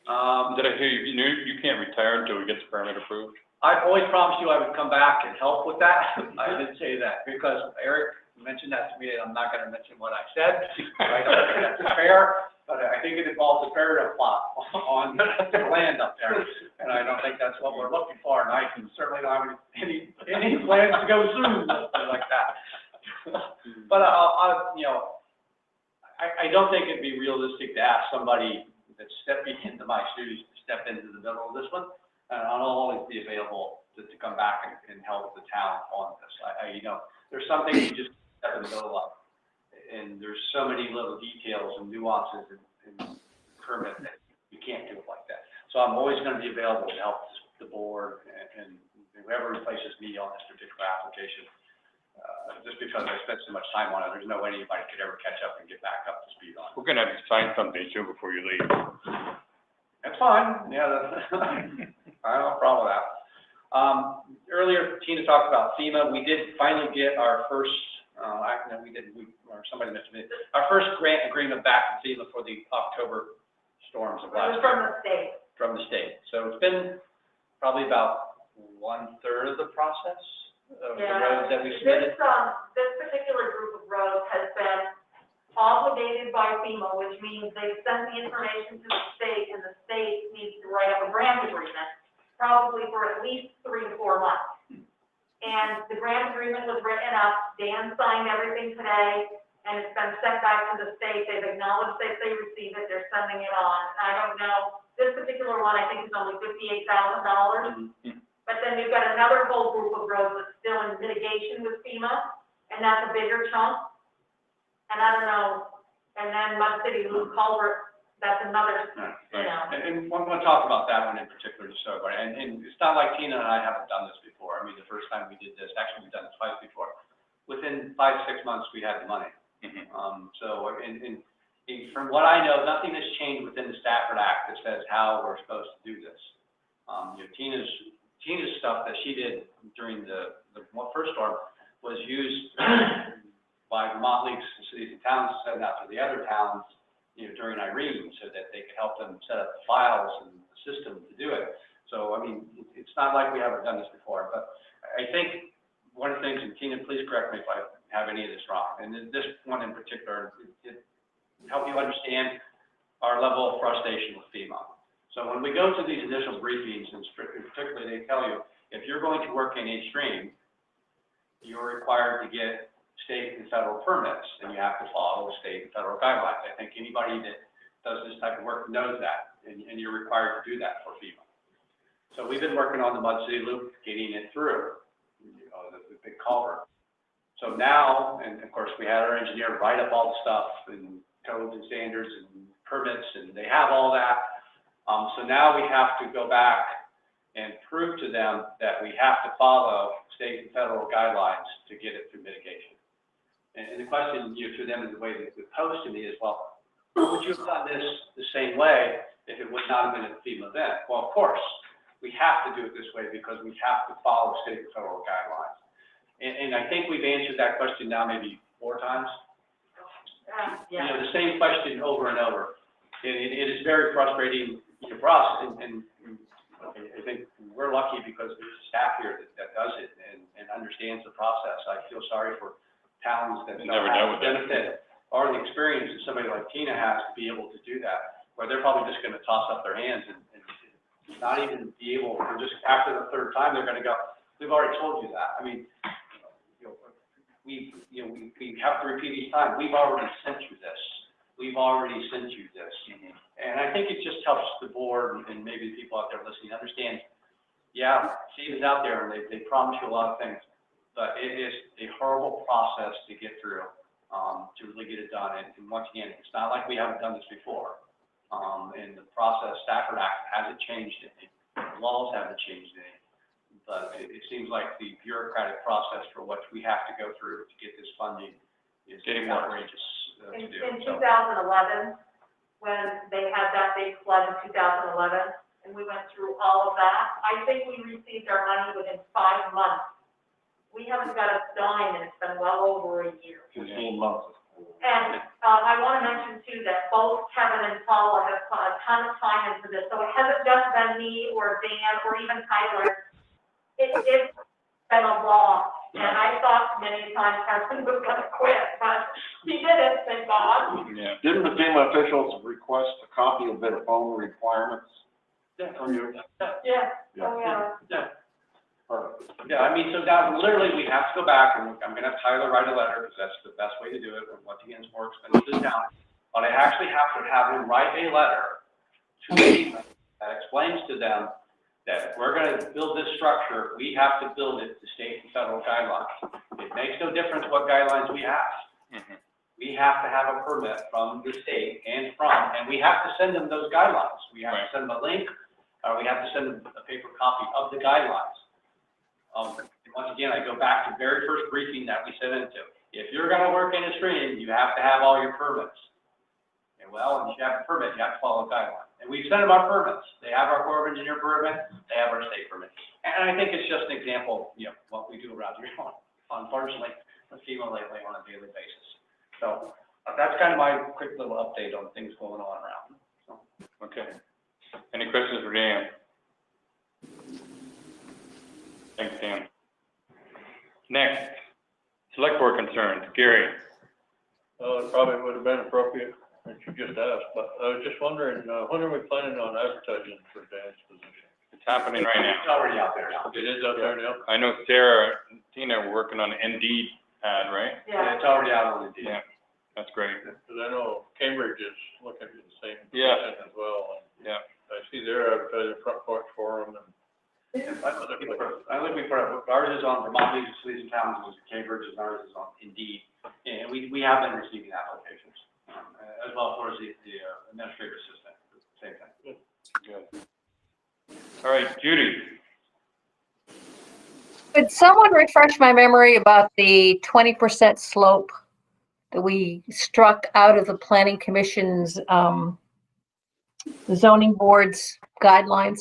Did I hear you can't retire until we get the permit approved? I've always promised you I would come back and help with that. I did say that because Eric mentioned that to me, and I'm not going to mention what I said. I don't think that's fair, but I think it involves a burial plot on the land up there. and I don't think that's what we're looking for, and I can certainly don't have any plans to go soon, like that. But I don't think it'd be realistic to ask somebody that's stepping into my shoes to step into the middle of this one. And I'll always be available to come back and help the town on this. There's some things you just step in the middle of. And there's so many little details and nuances and permit that you can't do it like that. So I'm always going to be available to help the board and whoever replaces me on this particular application. Just because I spent so much time on it, there's no way anybody could ever catch up and get back up to speed on it. We're gonna have you sign something too before you leave. That's fine. Yeah, I don't have a problem with that. Earlier, Tina talked about FEMA. We did finally get our first, or somebody mentioned it, our first grant agreement back from FEMA for the October storms of last year. From the state. From the state. So it's been probably about 1/3 of the process of the roads that we submitted. This particular group of roads has been obligated by FEMA, which means they've sent the information to the state, and the state needs to write up a grant agreement, probably for at least 3 to 4 months. And the grant agreement was written up, Dan signed everything today, and it's been sent back to the state. They've acknowledged that they receive it, they're sending it on. I don't know, this particular one, I think is only $58,000. But then we've got another whole group of roads that's still in mitigation with FEMA, and that's a bigger chunk. And I don't know, and then Mud City Loop Culvert, that's another, you know. And we're going to talk about that one in particular, just so everybody, and it's not like Tina and I haven't done this before. I mean, the first time we did this, actually we've done it twice before. Within 5-6 months, we had the money. So, from what I know, nothing has changed within the Stafford Act that says how we're supposed to do this. Tina's stuff that she did during the first storm was used by Vermont leagues, cities and towns, sent out to the other towns, during Irene, so that they could help them set up the files and the system to do it. So, I mean, it's not like we haven't done this before, but I think one of the things, and Tina, please correct me if I have any of this wrong, and this one in particular, it help you understand our level of frustration with FEMA. So when we go to these initial briefings, and particularly they tell you, if you're going to work in a stream, you're required to get state and federal permits, and you have to follow state and federal guidelines. I think anybody that does this type of work knows that, and you're required to do that for FEMA. So we've been working on the Mud City Loop, getting it through, the big culvert. So now, and of course, we had our engineer write up all the stuff and codes and standards and permits, and they have all that. So now we have to go back and prove to them that we have to follow state and federal guidelines to get it through mitigation. And the question to them is the way that it posed to me is, well, would you have done this the same way if it would not have been a FEMA event? Well, of course, we have to do it this way because we have to follow state and federal guidelines. And I think we've answered that question now maybe 4 times. Yeah. The same question over and over. It is very frustrating for us, and I think we're lucky because there's staff here that does it and understands the process. I feel sorry for towns that don't have the benefit or the experience that somebody like Tina has to be able to do that, where they're probably just going to toss up their hands and not even be able, or just after the 3rd time, they're going to go, we've already told you that. I mean, we have to repeat each time, we've already sent you this. We've already sent you this. And I think it just helps the board and maybe the people out there listening understand, yeah, FEMA's out there and they promise you a lot of things, but it is a horrible process to get through to really get it done. And once again, it's not like we haven't done this before. And the process, Stafford Act hasn't changed anything. The laws haven't changed anything. But it seems like the bureaucratic process for what we have to go through to get this funding is getting outrageous to do. In 2011, when they had that big flood in 2011, and we went through all of that, I think we received our money within 5 months. We haven't got a dime, and it's been well over a year. 15 months. And I want to mention too that both Kevin and Paula have put a ton of time into this, so it hasn't just been me or Dan or even Tyler. It's been a lot, and I thought many times Kevin was going to quit, but he didn't, thank God. Yeah. Didn't the FEMA officials request a copy of their own requirements? Yeah, from you. Yeah, oh, yeah. Yeah. Yeah, I mean, so now literally we have to go back and I'm gonna have Tyler write a letter because that's the best way to do it. Once again, it's more expensive than now. But I actually have to have him write a letter to FEMA that explains to them that if we're gonna build this structure, we have to build it to state and federal guidelines. It makes no difference what guidelines we have. Mhm. We have to have a permit from the state and we have to send them those guidelines. We have to send them a link, or we have to send them a paper copy of the guidelines. Once again, I go back to the very first briefing that we sent into. If you're gonna work in a stream, you have to have all your permits. And well, if you have a permit, you have to follow guidelines. And we've sent them our permits. They have our Corps of Engineer permit, they have our state permit. And I think it's just an example, what we do around here, unfortunately, with FEMA lately on a daily basis. So that's kind of my quick little update on things going on around. So. Okay. Any questions for Dan? Thanks, Dan. Next, select board concerns. Gary. It probably would have been appropriate if you just asked, but I was just wondering, when are we planning on advertising for Dan's position? It's happening right now. It's already out there now. It is out there now? I know Sarah and Tina were working on an Indeed ad, right? Yeah, it's already out on Indeed. Yeah, that's great. Because I know Cambridge is looking for the same Yeah. position as well. And Yeah. I see they're advertising Front Porch Forum and I think we put ours is on Vermont League of Cities and Towns, Cambridge, and ours is on Indeed. And we have been receiving applications, as well as the administrative assistant, same thing. Good. All right, Judy. Could someone refresh my memory about the 20% slope that we struck out of the planning commission's, the zoning board's guidelines?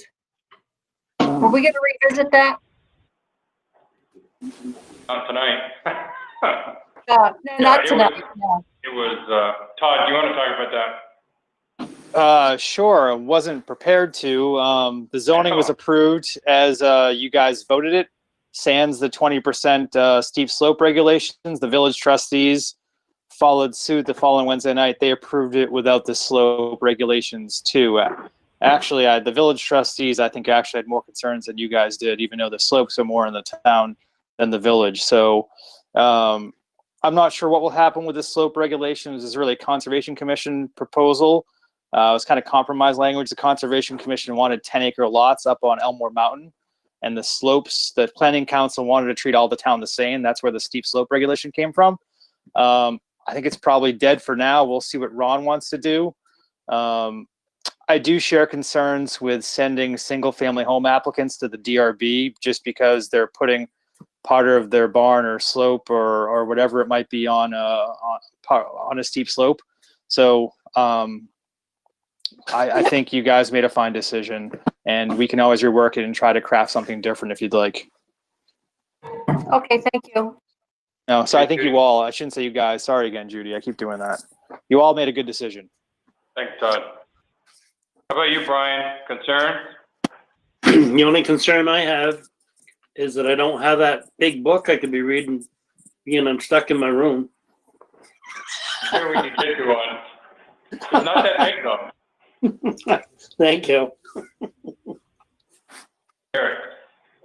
Were we gonna revisit that? Not tonight. No, not it tonight, was- no. It was, Todd, do you want to talk about that? Sure. I wasn't prepared to. The zoning was approved as you guys voted it. Sans the 20% steep slope regulations. The village trustees followed suit the following Wednesday night. They approved it without the slope regulations too. Actually, the village trustees, I think, actually had more concerns than you guys did, even though the slopes are more in the town than the village. So I'm not sure what will happen with the slope regulations. It's really a Conservation Commission proposal. It was kind of compromise language. The Conservation Commission wanted 10-acre lots up on Elmore Mountain, and the slopes, the Planning Council wanted to treat all the town the same. That's where the steep slope regulation came from. I think it's probably dead for now. We'll see what Ron wants to do. I do share concerns with sending single-family home applicants to the DRB just because they're putting part of their barn or slope or whatever it might be on a steep slope. So I think you guys made a fine decision, and we can always rework it and try to craft something different if you'd like. Okay, thank you. No, so I think you all, I shouldn't say you guys, sorry again, Judy, I keep doing that. You all made a good decision. Thanks, Todd. How about you, Brian? Concern? The only concern I have is that I don't have that big book I could be reading, being I'm stuck in my room. Here we can get you one. It's not that big though. Thank you. Eric.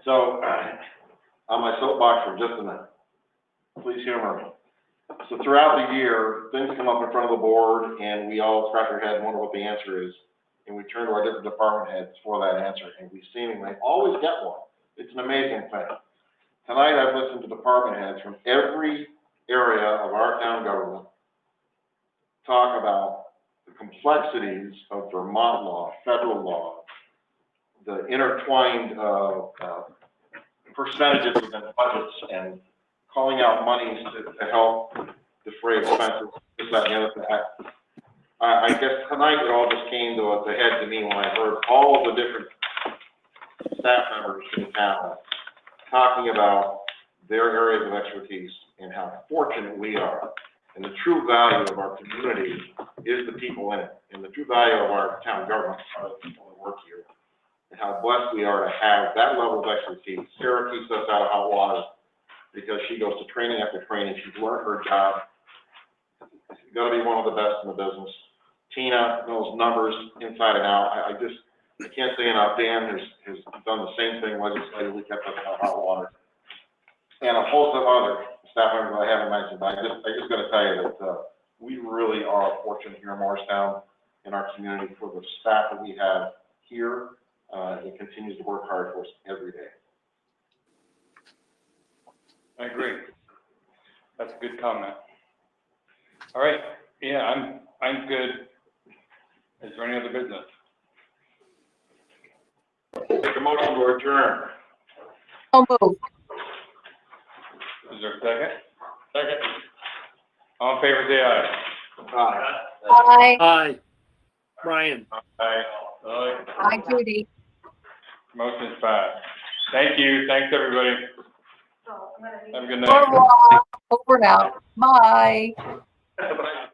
So, on my soapbox for just a minute, please humor me. So throughout the year, things come up in front of the board and we all scratch our head and wonder what the answer is. And we turn to our different department heads for that answer, and we seemingly always get one. It's an amazing thing. Tonight I've listened to department heads from every area of our town government talk about the complexities of Vermont law, federal law, the intertwined percentages within budgets, and calling out monies to help defray expenses, this, that, and the other thing. I guess tonight it all just came to a head to me when I heard all the different staff members in town talking about their areas of expertise and how fortunate we are. And the true value of our community is the people in it. And the true value of our town government are the people that work here. And how blessed we are to have that level of expertise. Sarah keeps us out of hot water because she goes to training after training. She's learned her job. She's got to be one of the best in the business. Tina knows numbers inside and out. I just, I can't say enough, Dan has done the same thing legislatively, kept us on hot water. And a host of other staff members I haven't mentioned, but I just gotta tell you that, we really are fortunate here in Morristown, in our community, for the staff that we have here, that continues to work hard for us every day. I agree. That's a good comment. All right, yeah, I'm good. Is there any other business? Make a motion to adjourn. So moved. Is there a second? Second. All in favor, say aye. Bye. Aye. Brian. Aye. Aye. Bye, Judy. Motion is passed. Thank you. Thanks, everybody. So I'm gonna need. Have a good night. Over and out. Bye. Bye.